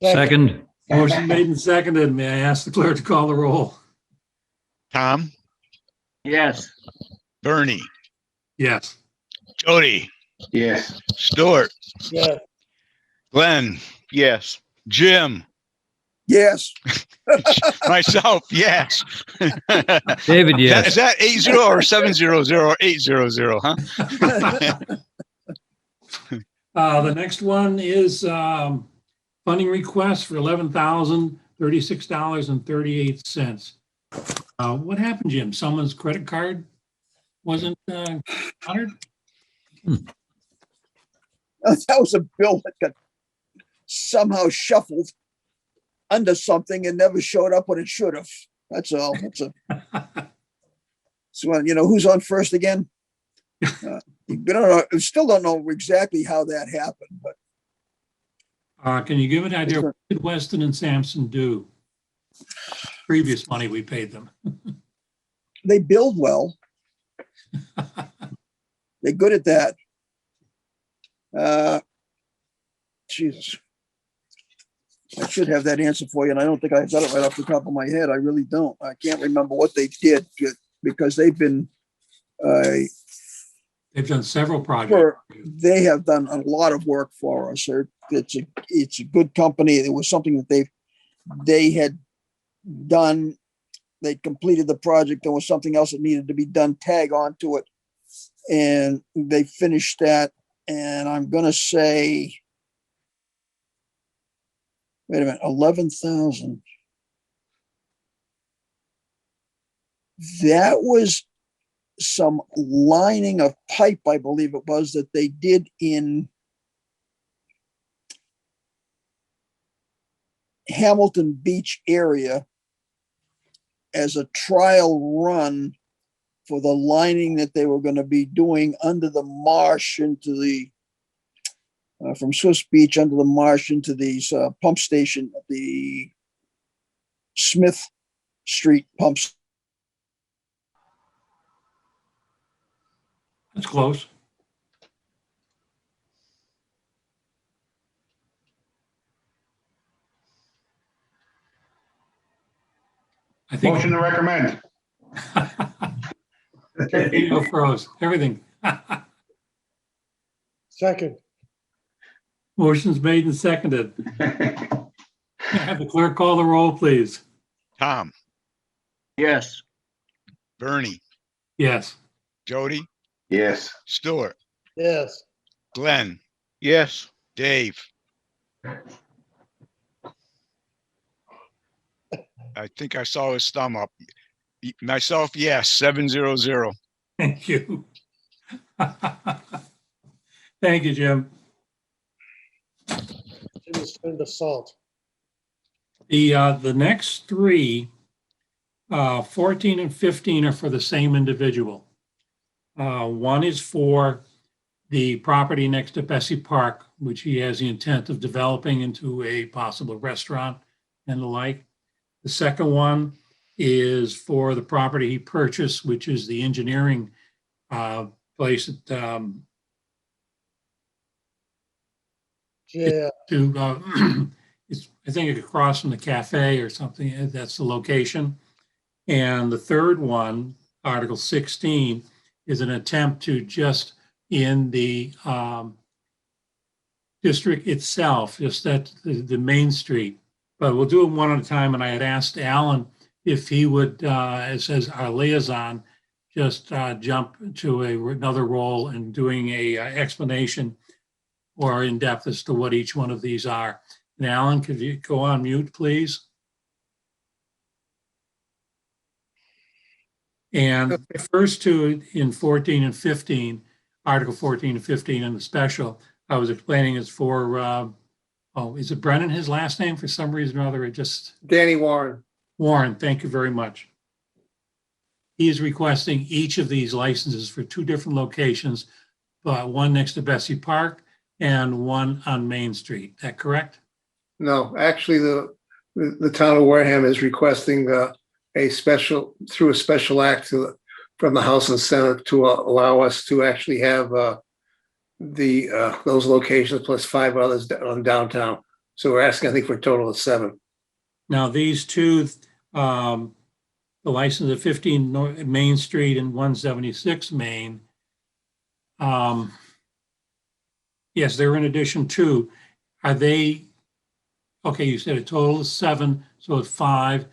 Second, Motion made and seconded. May I ask the clerk to call the roll? Tom, Yes. Bernie, Yes. Jody, Yes. Stuart, Yeah, Glenn, Yes. Jim, Yes, myself, yes. David, Is yes. that 80 or 700 or 800, huh? The next one is funding request for $11,036.38. What happened, Jim? Someone's credit card wasn't honored? that was a bill that got somehow shuffled under something and never showed up when it should have. That's all. So, who's on first again? We don't know. We still don't know exactly how that happened, but Can you give an idea of what did Weston and Sampson do? Previous money we paid them. they build well. They're good at that. Jesus. I should have that answer for you, and I don't think I got it right off the top of my head. I really don't. I can't remember what they did because they've been They've done several projects. they have done a lot of work for us. It's a good company. It was something that they had done. They completed the project. There was something else that needed to be done, tag on to it. And they finished that. And I'm going to say, wait a minute, 11,000. That was some lining of pipe, I believe it was, that they did in Hamilton Beach area as a trial run for the lining that they were going to be doing under the marsh into the from Swiss Beach under the marsh into these pump station at the Smith Street pumps. That's close. I think Motion to recommend. video froze. Everything. second, Motion's made and seconded. Have the clerk call the roll, please. Tom, Yes. Bernie, Yes. Jody, Yes. Stuart, yes, Glenn, Yes. Dave. I think I saw his thumb up. Myself, yes, 700. Thank you. Thank you, Jim. Jimmy's turned to salt. The next three, 14 and 15 are for the same individual. One is for the property next to Bessie Park, which he has the intent of developing into a possible restaurant and the like. The second one is for the property he purchased, which is the engineering place at, Yeah, it's, I think, across from the cafe or something. That's the location. And the third one, Article 16, is an attempt to just in the district itself, just that the main street. But we'll do it one at a time. And I had asked Alan if he would, as our liaison, just jump to another role in doing a explanation or in depth as to what each one of these are. And Alan, could you go on mute, please? And the first two in 14 and 15, Article 14 and 15 and the special, I was explaining is for, is it Brennan, his last name? For some reason or other, it just. Danny Warren. Warren, thank you very much. He is requesting each of these licenses for two different locations, but one next to Bessie Park and one on Main Street. Is that correct? No, actually, the town of Wareham is requesting a special act from the House and Senate to allow us to actually have those locations plus 5 others on downtown. So we're asking, I think, for a total of 7. Now, these two the license at 15 Main Street and 176 Main. Yes, they're in addition to. Are they, okay, you said a total of 7, so it's 5.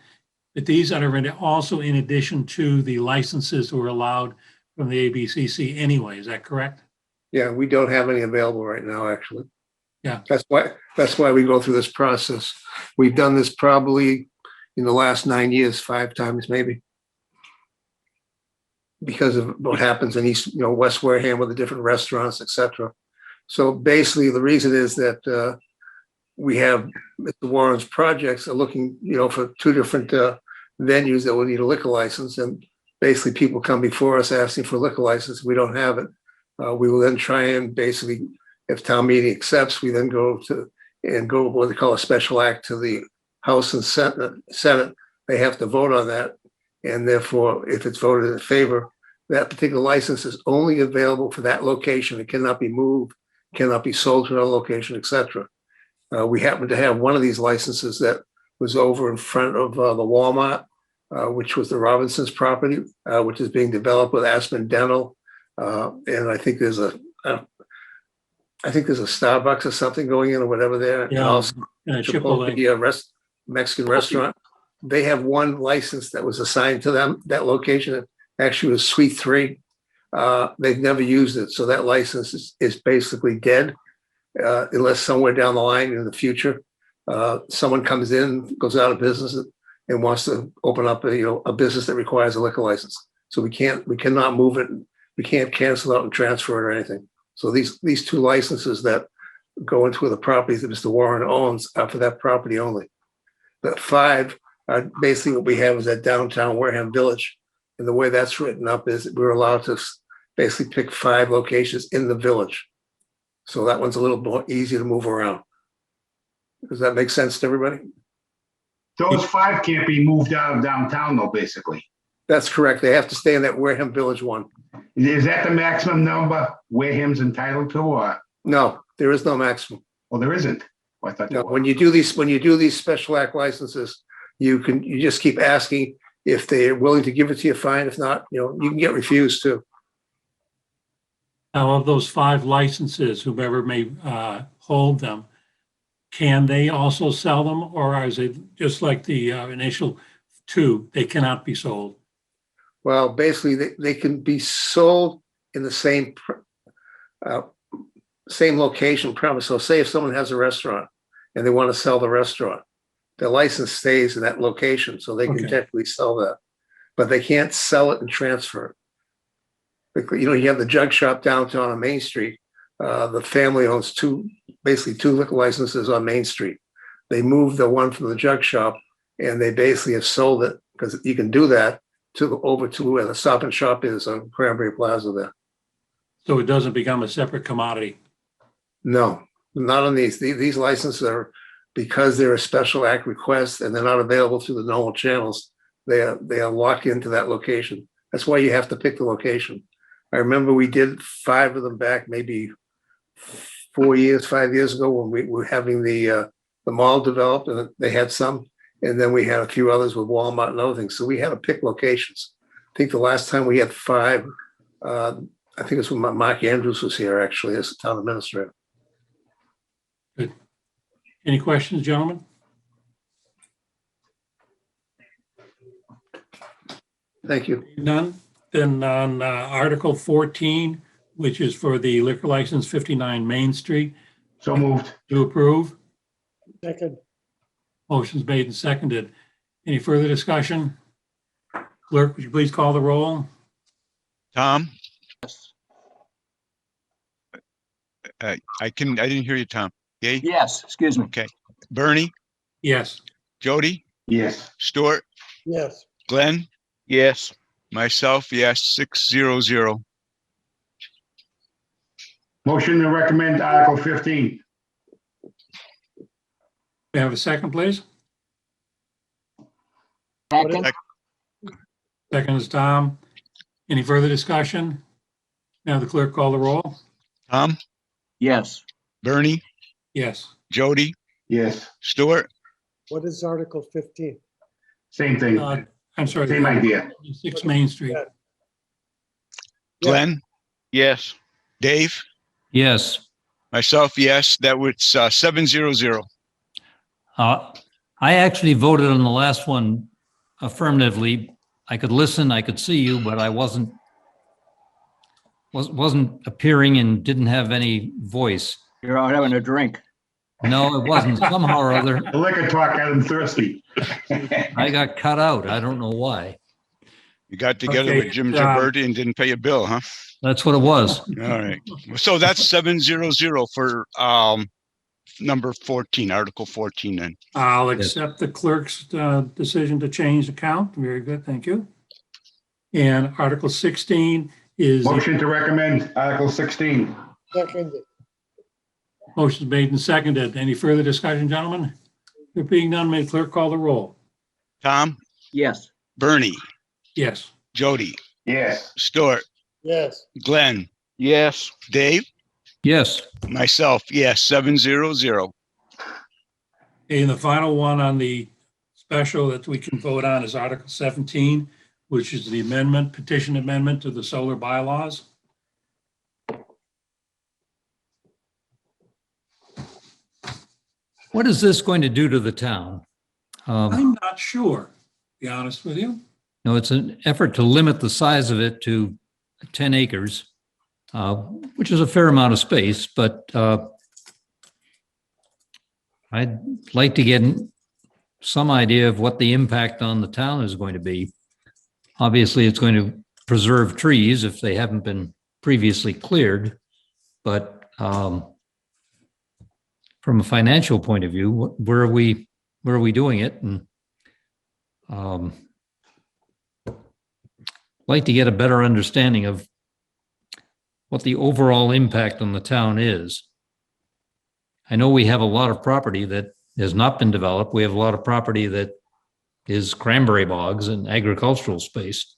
But these are also in addition to the licenses that were allowed from the ABCC anyway, is that correct? Yeah, we don't have any available right now, actually. Yeah. That's why we go through this process. We've done this probably in the last 9 years, 5 times maybe. Because of what happens in West Wareham with the different restaurants, et cetera. So basically, the reason is that we have Mr. Warren's projects are looking, for 2 different venues that will need a liquor license, and basically people come before us asking for a liquor license. We don't have it. We will then try and basically, if town meeting accepts, we then go what they call a special act to the House and Senate. They have to vote on that, and therefore, if it's voted in favor, that particular license is only available for that location. It cannot be moved, cannot be sold to another location, et cetera. We happen to have one of these licenses that was over in front of the Walmart, which was the Robinsons property, which is being developed with Aspen Dental. And I think there's a Starbucks or something going in or whatever there. Yeah, And also Chipotle. Mexican restaurant. They have one license that was assigned to them, that location. It actually was Suite 3. They've never used it. So that license is basically dead. Unless somewhere down the line in the future, someone comes in, goes out of business, and wants to open up a business that requires a liquor license. So we cannot move it. We can't cancel out and transfer it or anything. So these 2 licenses that go into the properties that Mr. Warren owns are for that property only. The 5 are basically what we have is that downtown Wareham Village. And the way that's written up is we're allowed to basically pick 5 locations in the village. So that one's a little more easy to move around. Does that make sense to everybody? Those 5 can't be moved out of downtown though, basically. That's correct. They have to stay in that Wareham Village one. Is that the maximum number Wareham's entitled to, or? No, there is no maximum. Well, there isn't. I thought No, there was. when you do these special act licenses, you just keep asking if they're willing to give it to you, fine. If not, you can get refused too. Now, of those 5 licenses, whoever may hold them, can they also sell them, or is it just like the initial 2, they cannot be sold? Well, basically, they can be sold in the same location premise. So say if someone has a restaurant and they want to sell the restaurant, their license stays in that location, so they can Okay. technically sell that. But they can't sell it and transfer it. You have the jug shop downtown on Main Street. The family owns 2 liquor licenses on Main Street. They moved the one from the jug shop, and they basically have sold it, because you can do that, over to where the Stop and Shop is on Cranberry Plaza there. So it doesn't become a separate commodity? No, not on these. These licenses are, because they're a special act request and they're not available through the normal channels, they are locked into that location. That's why you have to pick the location. I remember we did 5 of them back maybe 5 years ago, when we were having the mall developed, and they had some, and then we had a few others with Walmart and other things. So we had to pick locations. I think the last time we had 5, I think it's when Mark Andrews was here actually as the town administrator. Good. Any questions, gentlemen? Thank you. None? Then on Article 14, which is for the liquor license 59 Main Street, So moved. to approve. Second, Motion's made and seconded. Any further discussion? Clerk, would you please call the roll? Tom? I didn't hear you, Tom. Yay? Yes, excuse me. Okay. Bernie? Yes. Jody? Yes. Stuart? yes, Glenn? Yes. Myself, yes, 600. Motion to recommend Article 15. May I have a second, please? Second, Second is Tom. Any further discussion? Now the clerk call the roll? Tom? yes. Bernie? Yes. Jody? Yes. Stuart? what is Article 15? Same thing. I'm sorry. Same idea. 6 Main Street. Yeah. Glenn, Yes. Dave, Yes. myself, yes, that was 700. I actually voted on the last one affirmatively. I could listen, I could see you, but I wasn't appearing and didn't have any voice. You're out having a drink. No, it wasn't. Somehow or other, The liquor talk got him thirsty. I got cut out. I don't know why. You got together Okay, with Jim Gibberti and didn't pay a bill, huh? That's what it was. All right. So that's 700 for number 14, Article 14 then. I'll accept the clerk's decision to change the count. Very good, thank you. And Article 16 is, Motion to recommend Article 16. Seconded. motion made and seconded. Any further discussion, gentlemen? There being none, may the clerk call the roll. Tom, Yes. Bernie, Yes. Jody, Yes. Stuart, Yes. Glenn, Yes. Dave, Yes. myself, yes, 700. And the final one on the special that we can vote on is Article 17, which is the amendment, petition amendment to the solar bylaws. What is this going to do to the town? I'm not sure, to be honest with you. No, it's an effort to limit the size of it to 10 acres, which is a fair amount of space, but I'd like to get some idea of what the impact on the town is going to be. Obviously, it's going to preserve trees if they haven't been previously cleared, but from a financial point of view, where are we doing it? And like to get a better understanding of what the overall impact on the town is. I know we have a lot of property that has not been developed. We have a lot of property that is cranberry bogs and agricultural space.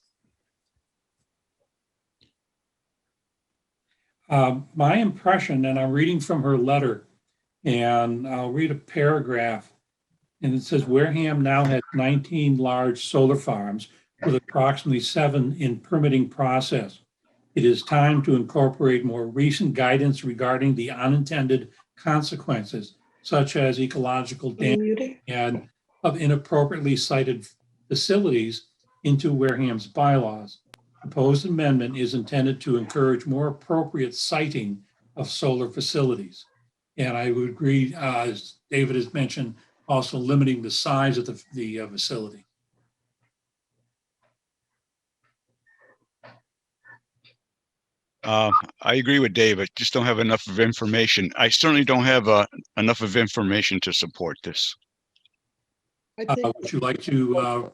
My impression, and I'm reading from her letter, and I'll read a paragraph, and it says Wareham now has 19 large solar farms with approximately 7 in permitting process. It is time to incorporate more recent guidance regarding the unintended consequences, such as ecological damage and of inappropriately sited facilities, into Wareham's bylaws. Proposed amendment is intended to encourage more appropriate siting of solar facilities. And I would agree, as David has mentioned, also limiting the size of the facility. I agree with Dave. I just don't have enough of information. I certainly don't have enough of information to support this. I think, Would you like to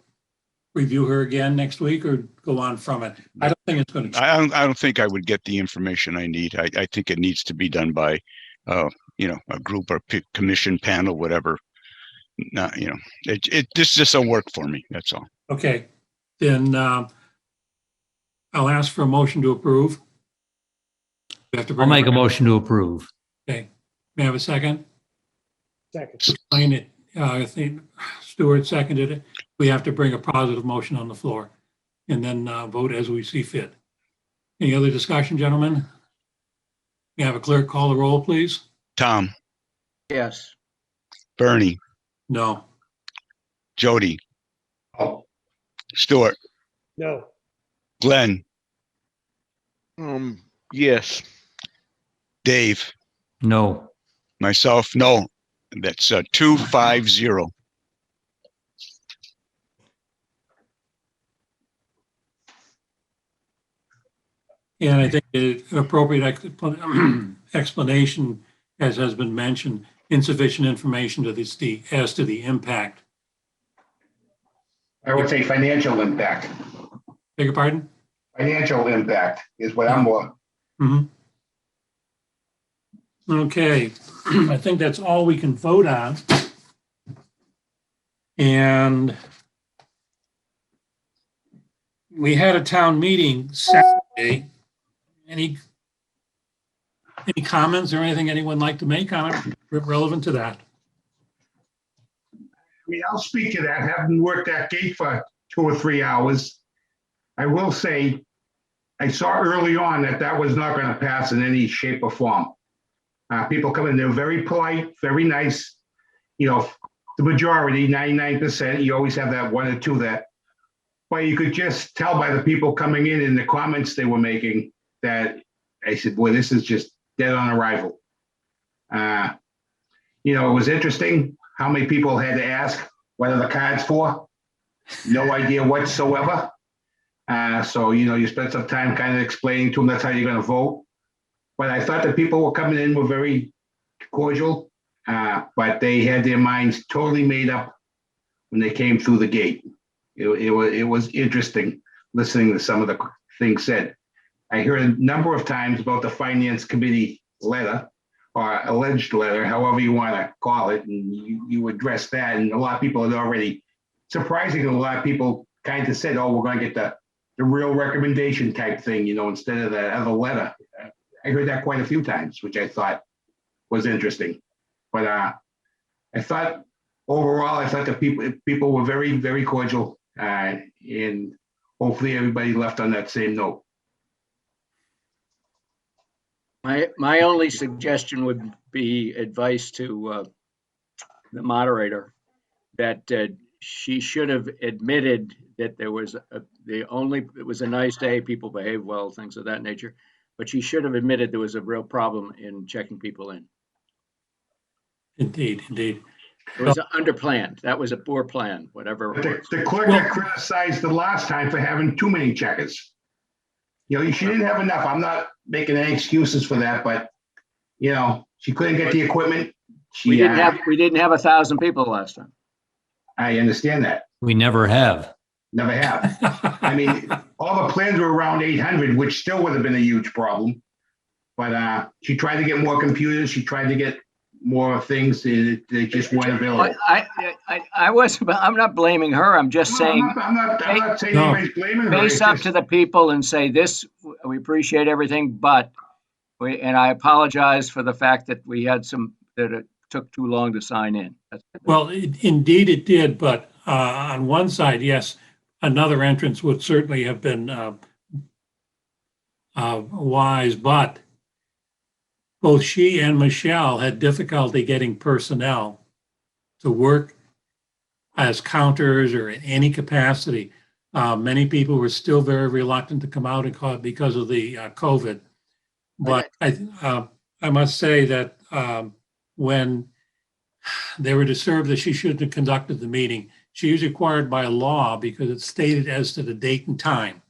review her again next week or go on from it? I don't think it's going to. I don't think I would get the information I need. I think it needs to be done by, a group or commission panel, whatever. Not, this just don't work for me. That's all. Okay, then I'll ask for a motion to approve. We have to I'll bring make a motion to approve. Okay, may I have a second? second. Explain it. I think Stuart seconded it. We have to bring a positive motion on the floor and then vote as we see fit. Any other discussion, gentlemen? May I have a clerk call the roll, please? Tom, Yes. Bernie, No. Jody, Oh, Stuart, No. Glenn, Yes. Dave, No. myself, no. That's 250. And I think an appropriate explanation, as has been mentioned, insufficient information to this, as to the impact. I would say financial impact. Beg your pardon? Financial impact is what I'm more. Mhm. Okay, I think that's all we can vote on. And we had a town meeting Saturday. Any comments or anything anyone like to make on it relevant to that? I mean, I'll speak to that. Having worked that gate for 2 or 3 hours. I will say, I saw early on that that was not going to pass in any shape or form. People come in, they're very polite, very nice. You know, the majority, 99%, you always have that 1 or 2 that, but you could just tell by the people coming in and the comments they were making that I said, boy, this is just dead on arrival. You know, it was interesting how many people had to ask, what are the cards for? No idea whatsoever. So, you know, you spent some time kind of explaining to them that's how you're going to vote. But I thought the people were coming in were very cordial, but they had their minds totally made up when they came through the gate. It was interesting listening to some of the things said. I heard a number of times about the Finance Committee letter or alleged letter, however you want to call it, and you addressed that. And a lot of people had already, surprisingly, a lot of people kind of said, oh, we're going to get the real recommendation type thing, you know, instead of the other letter. I heard that quite a few times, which I thought was interesting. But I thought overall, I thought the people were very, very cordial, and hopefully everybody left on that same note. My only suggestion would be advice to the moderator that she should have admitted that there was it was a nice day, people behaved well, things of that nature, but she should have admitted there was a real problem in checking people in. Indeed, indeed. It was underplanned. That was a poor plan, whatever But it was. the clerk got criticized the last time for having too many checkers. You know, she didn't have enough. I'm not making any excuses for that, but you know, she couldn't get the equipment. We didn't have 1,000 people last time. I understand that. We never have. Never have. I mean, all the plans were around 800, which still would have been a huge problem. But she tried to get more computers. She tried to get more things. They just weren't available. I'm not blaming her. I'm just saying. I'm not saying anybody's blaming her. Face up to the people and say this. We appreciate everything, but and I apologize for the fact that we had that it took too long to sign in. Well, indeed it did, but on one side, yes, another entrance would certainly have been wise, but both she and Michelle had difficulty getting personnel to work as counters or in any capacity. Many people were still very reluctant to come out and because of the COVID. But I must say that when they were disturbed that she shouldn't have conducted the meeting, she is required by law because it's stated as to the date and time.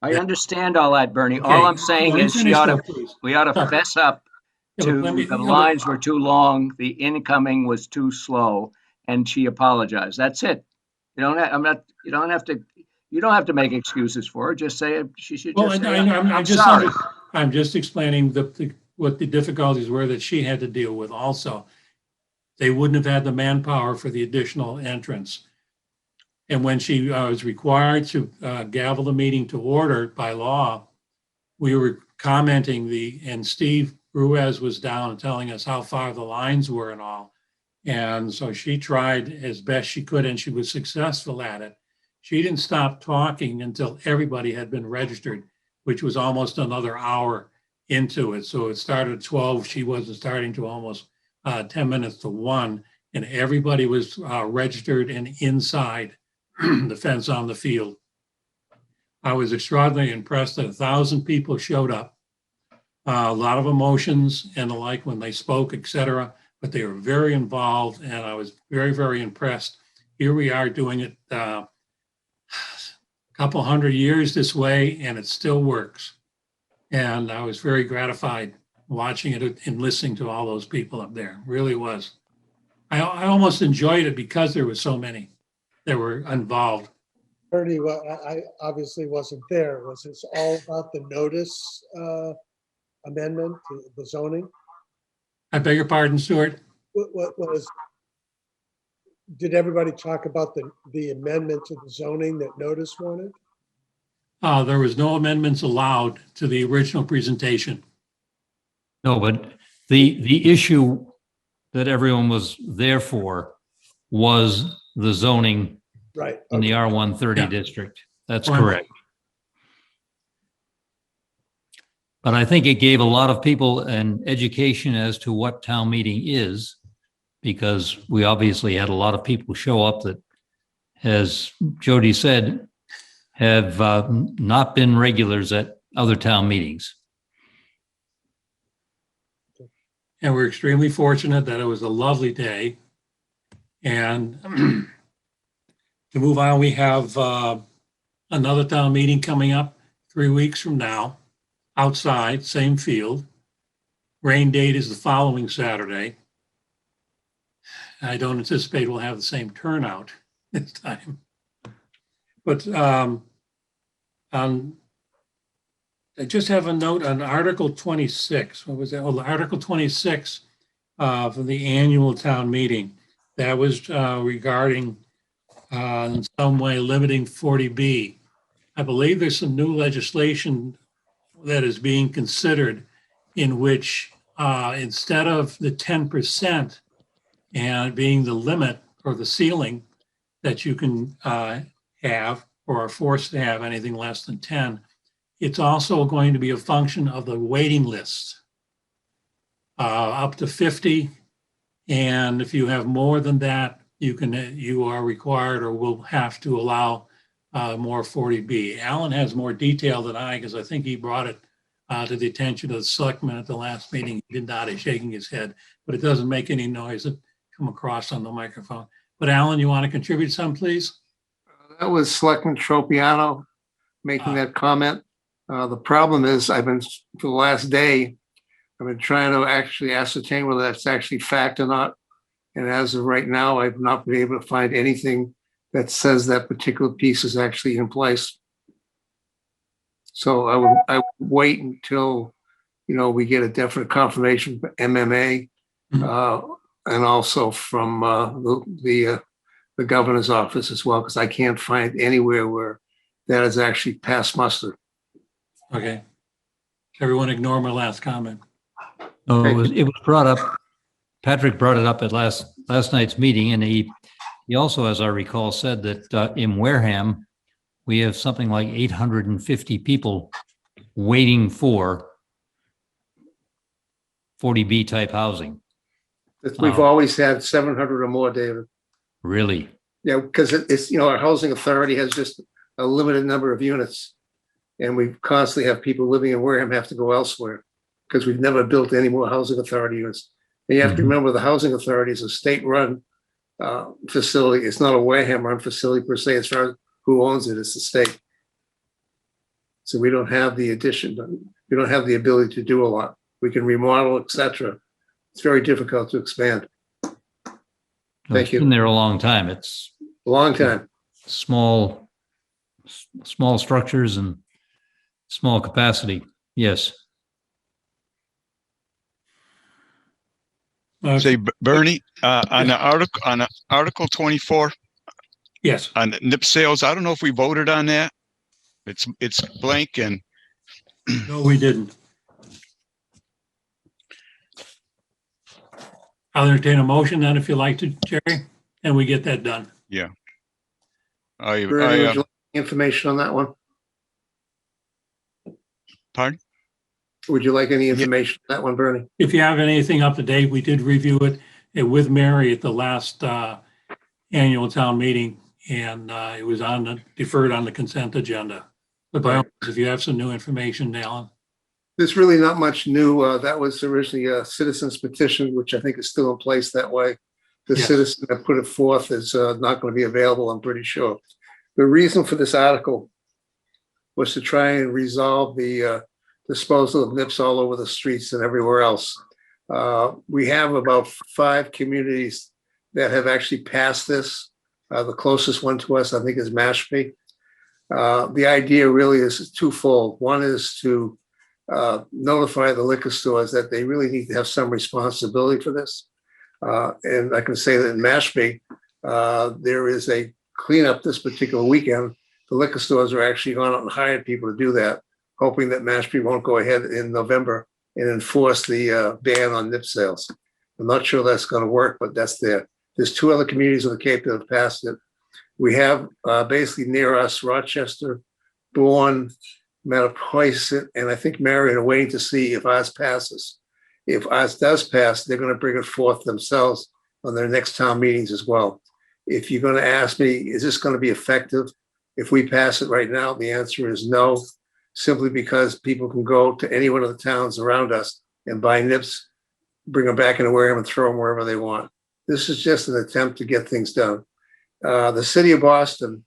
I understand all that, Bernie. Okay. All I'm saying is we ought to Sorry. fess up to the lines were too long, the incoming was too slow, and she apologized. That's it. You don't have to make excuses for her. Just say she should just say, I'm sorry. I'm just explaining what the difficulties were that she had to deal with also. They wouldn't have had the manpower for the additional entrance. And when she was required to gavel the meeting to order by law, we were commenting and Steve Ruiz was down and telling us how far the lines were and all. And so she tried as best she could, and she was successful at it. She didn't stop talking until everybody had been registered, which was almost another hour into it. So it started at 12. She wasn't starting to almost 10 minutes to 1, and everybody was registered and inside the fence on the field. I was extraordinarily impressed that 1,000 people showed up. A lot of emotions and the like when they spoke, etc. But they were very involved, and I was very, very impressed. Here we are doing it a couple hundred years this way, and it still works. And I was very gratified watching it and listening to all those people up there. Really was. I almost enjoyed it because there were so many that were involved. Bernie, well, I obviously wasn't there. Was this all about the notice amendment to the zoning? I beg your pardon, Stuart? What was, did everybody talk about the amendment to the zoning that notice wanted? There was no amendments allowed to the original presentation. No, but the issue that everyone was there for was the zoning Right. in the okay. R130 Yeah. district. That's Fine. correct. But I think it gave a lot of people an education as to what town meeting is, because we obviously had a lot of people show up that, as Jody said, have not been regulars at other town meetings. And we're extremely fortunate that it was a lovely day. And to move on, we have another town meeting coming up 3 weeks from now, outside, same field. Rain date is the following Saturday. I don't anticipate we'll have the same turnout this time. But I just have a note on Article 26. What was that? Oh, Article 26 for the annual town meeting. That was regarding in some way limiting 40B. I believe there's some new legislation that is being considered in which instead of the 10% and being the limit or the ceiling that you can have or are forced to have anything less than 10, it's also going to be a function of the waiting list up to 50. And if you have more than that, you are required or will have to allow more 40B. Alan has more detail than I, because I think he brought it to the attention of the selectmen at the last meeting. He did not, he's shaking his head, but it doesn't make any noise that come across on the microphone. But Alan, you want to contribute some, please? That was Selectman Tropiano making that comment. The problem is I've been, for the last day, I've been trying to actually ascertain whether that's actually fact or not. And as of right now, I've not been able to find anything that says that particular piece is actually in place. So I would wait until, we get a definite confirmation from MMA and also from the governor's office as well, because I can't find anywhere where that is actually passed muster. Okay. Everyone ignore my last comment. No, it was brought up. Patrick brought it up at last night's meeting, and he also, as I recall, said that in Wareham we have something like 850 people waiting for 40B type housing. We've always had 700 or more, David. Really? Yeah, because it's, our housing authority has just a limited number of units. And we constantly have people living in Wareham have to go elsewhere because we've never built any more housing authority units. And you have to remember the housing authority is a state-run facility. It's not a Wareham-run facility per se, as far as who owns it, it's the state. So we don't have the addition, we don't have the ability to do a lot. We can remodel, etc. It's very difficult to expand. Thank you. It's been there a long time. It's a long time. Small structures and small capacity. Yes. Say, Bernie, on the article 24. Yes. On NIP sales, I don't know if we voted on that. It's blank and. No, we didn't. I'll entertain a motion then if you like to, Jerry, and we get that done. Yeah. Bernie, would you like information on that one? Pardon? Would you like any information on that one, Bernie? If you have anything up to date, we did review it with Mary at the last annual town meeting, and it was deferred on the consent agenda. But by all means, if you have some new information, Alan. There's really not much new. That was originally a citizen's petition, which I think is still in place that way. The citizen that put it forth is not going to be available, I'm pretty sure. The reason for this article was to try and resolve the disposal of nips all over the streets and everywhere else. We have about 5 communities that have actually passed this. The closest one to us, I think, is Mashpee. The idea really is twofold. One is to notify the liquor stores that they really need to have some responsibility for this. And I can say that in Mashpee, there is a cleanup this particular weekend. The liquor stores are actually gone out and hired people to do that, hoping that Mashpee won't go ahead in November and enforce the ban on nip sales. I'm not sure that's going to work, but that's there. There's 2 other communities on the Cape that have passed it. We have basically near us, Rochester, Bourne, Mattapoisett, and I think Marion are waiting to see if ours passes. If ours does pass, they're going to bring it forth themselves on their next town meetings as well. If you're going to ask me, is this going to be effective? If we pass it right now, the answer is no, simply because people can go to any one of the towns around us and buy nips, bring them back into Wareham and throw them wherever they want. This is just an attempt to get things done. The city of Boston,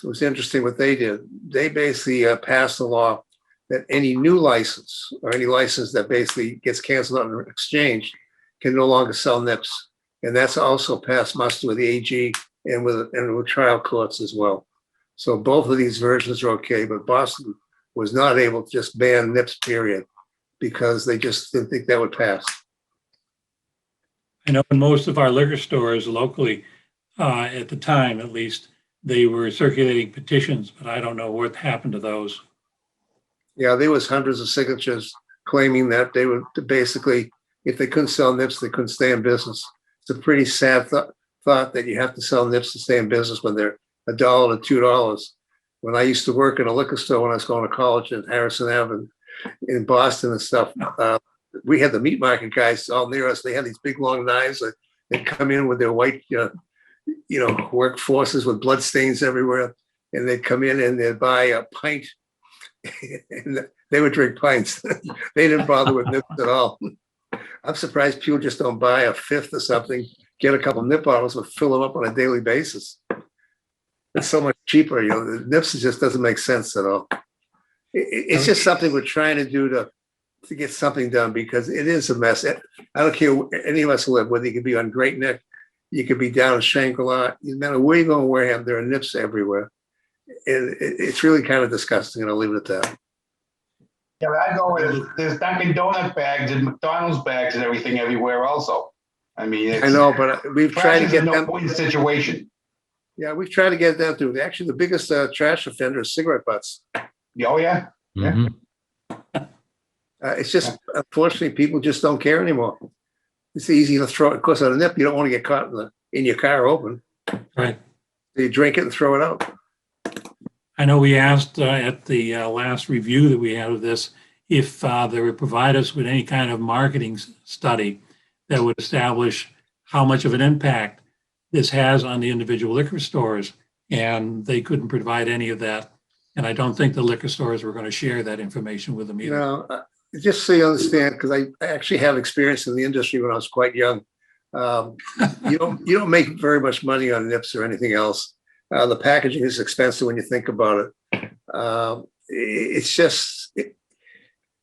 it was interesting what they did. They basically passed a law that any new license or any license that basically gets canceled on an exchange can no longer sell nips. And that's also passed muster with the AG and with trial courts as well. So both of these versions are okay, but Boston was not able to just ban nips, period, because they just didn't think that would pass. I know in most of our liquor stores locally, at the time at least, they were circulating petitions, but I don't know what happened to those. Yeah, there was hundreds of signatures claiming that they would basically, if they couldn't sell nips, they couldn't stay in business. It's a pretty sad thought that you have to sell nips to stay in business when they're $1 to $2. When I used to work in a liquor store when I was going to college in Harrison Avenue in Boston and stuff, we had the meat market guys all near us. They had these big long knives that they'd come in with their white, work forces with blood stains everywhere, and they'd come in and they'd buy a pint, and they would drink pints. They didn't bother with nips at all. I'm surprised people just don't buy a fifth or something, get a couple nip bottles, and fill them up on a daily basis. It's so much cheaper. The nips just doesn't make sense at all. It's just something we're trying to do to get something done, because it is a mess. I don't care where any of us live, whether you could be on Great Neck, you could be down in Shangri-La, no matter where you go in Wareham, there are nips everywhere. And it's really kind of disgusting, and I'll leave it at that. Yeah, but I go with there's Dunkin' Donut bags and McDonald's bags and everything everywhere also. I mean, it's, I know, but we've tried to get them. no-win situation. Yeah, we've tried to get them to. Actually, the biggest trash offender is cigarette butts. Oh, yeah. Mhm. It's just, unfortunately, people just don't care anymore. It's easy to throw it. Of course, on a nip, you don't want to get caught in your car open. Right. So you drink it and throw it out. I know we asked at the last review that we had of this, if they would provide us with any kind of marketing study that would establish how much of an impact this has on the individual liquor stores. And they couldn't provide any of that. And I don't think the liquor stores were going to share that information with them either. Just so you understand, because I actually have experience in the industry when I was quite young. You don't make very much money on nips or anything else. The packaging is expensive when you think about it. It's just,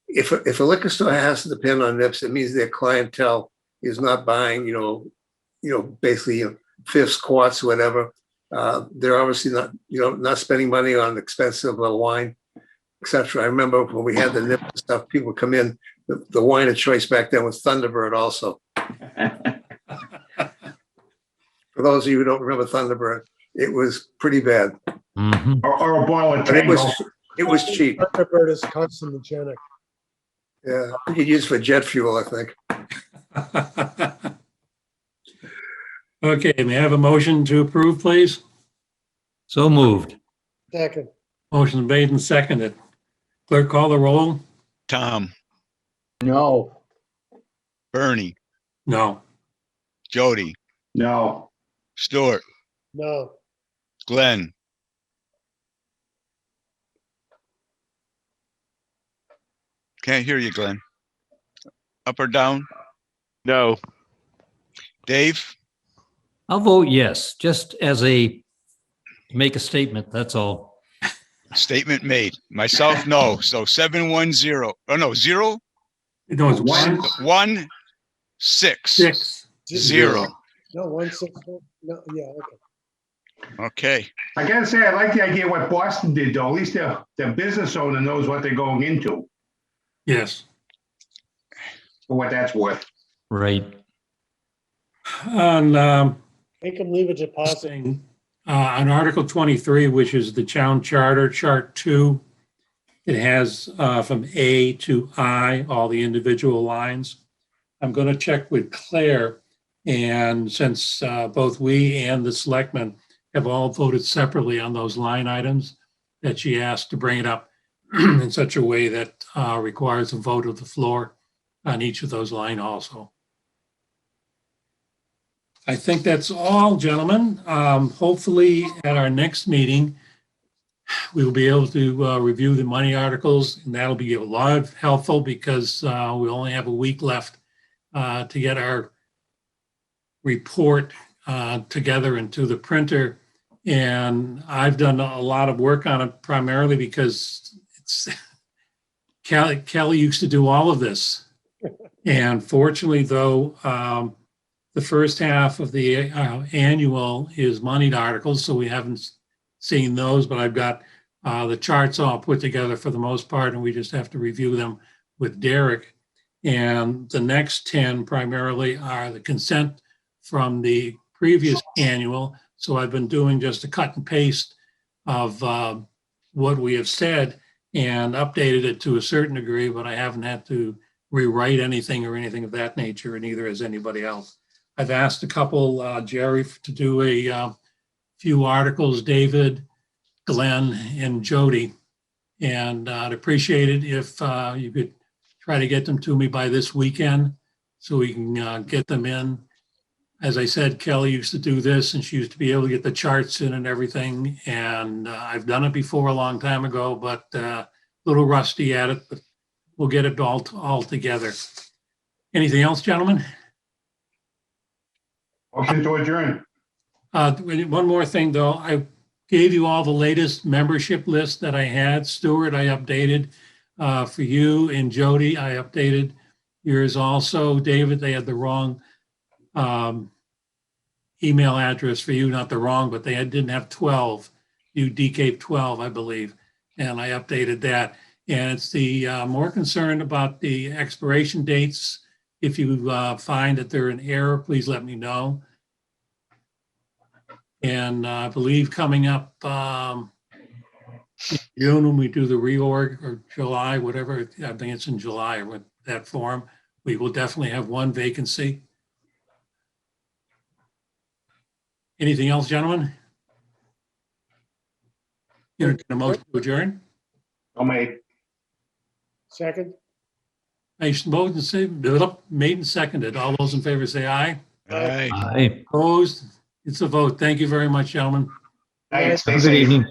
if a liquor store has to depend on nips, it means their clientele is not buying, basically fifths, quarts, whatever. They're obviously not spending money on expensive wine, etc. I remember when we had the nip stuff, people would come in. The wine of choice back then was Thunderbird also. For those of you who don't remember Thunderbird, it was pretty bad. Mhm. Or a bottle of But Tango. it was cheap. Thunderbird is carcinogenic. Yeah, you could use for jet fuel, I think. Okay, may I have a motion to approve, please? So moved. Second, Motion made and seconded. Clerk, call the roll. Tom, No. Bernie, No. Jody, No. Stuart, no, Glenn, can't hear you, Glenn. Up or down? No. Dave? I'll vote yes, just as make a statement, that's all. Statement made. Myself, no. So 710. Oh, no, 0, No, it's One. 1, 6, 6. 0. no, 164, no, yeah, okay. Okay. I gotta say, I like the idea of what Boston did, though. At least the business owner knows what they're going into, Yes. for what that's worth. Right. On Make them leave a deposit. on Article 23, which is the town charter, Chart 2, it has from A to I, all the individual lines. I'm going to check with Claire, and since both we and the selectmen have all voted separately on those line items that she asked to bring it up in such a way that requires a vote of the floor on each of those line also. I think that's all, gentlemen. Hopefully at our next meeting, we will be able to review the money articles, and that'll be a lot of helpful because we only have a week left to get our report together into the printer. And I've done a lot of work on it primarily because it's Kelly used to do all of this. And fortunately, though, the first half of the annual is moneyed articles, so we haven't seen those, but I've got the charts all put together for the most part, and we just have to review them with Derek. And the next 10 primarily are the consent from the previous annual. So I've been doing just a cut and paste of what we have said and updated it to a certain degree, but I haven't had to rewrite anything or anything of that nature, and neither has anybody else. I've asked a couple, Jerry, to do a few articles, David, Glenn, and Jody, and I'd appreciate it if you could try to get them to me by this weekend so we can get them in. As I said, Kelly used to do this, and she used to be able to get the charts in and everything, and I've done it before a long time ago, but a little rusty at it, but we'll get it all together. Anything else, gentlemen? Motion to adjourn. One more thing, though. I gave you all the latest membership list that I had. Stuart, I updated for you, and Jody, I updated yours also. David, they had the wrong email address for you, not the wrong, but they didn't have 12. You DK 12, I believe, and I updated that. And it's the more concerned about the expiration dates. If you find that they're in error, please let me know. And I believe coming up in June when we do the reorg, or July, whatever, I think it's in July with that form, we will definitely have one vacancy. Anything else, gentlemen? You're going to motion to adjourn? So made. Second? Made and seconded. All those in favor say aye. Aye. Aye. Opposed? It's a vote. Thank you very much, gentlemen. Hey, stay Have a good safe. evening.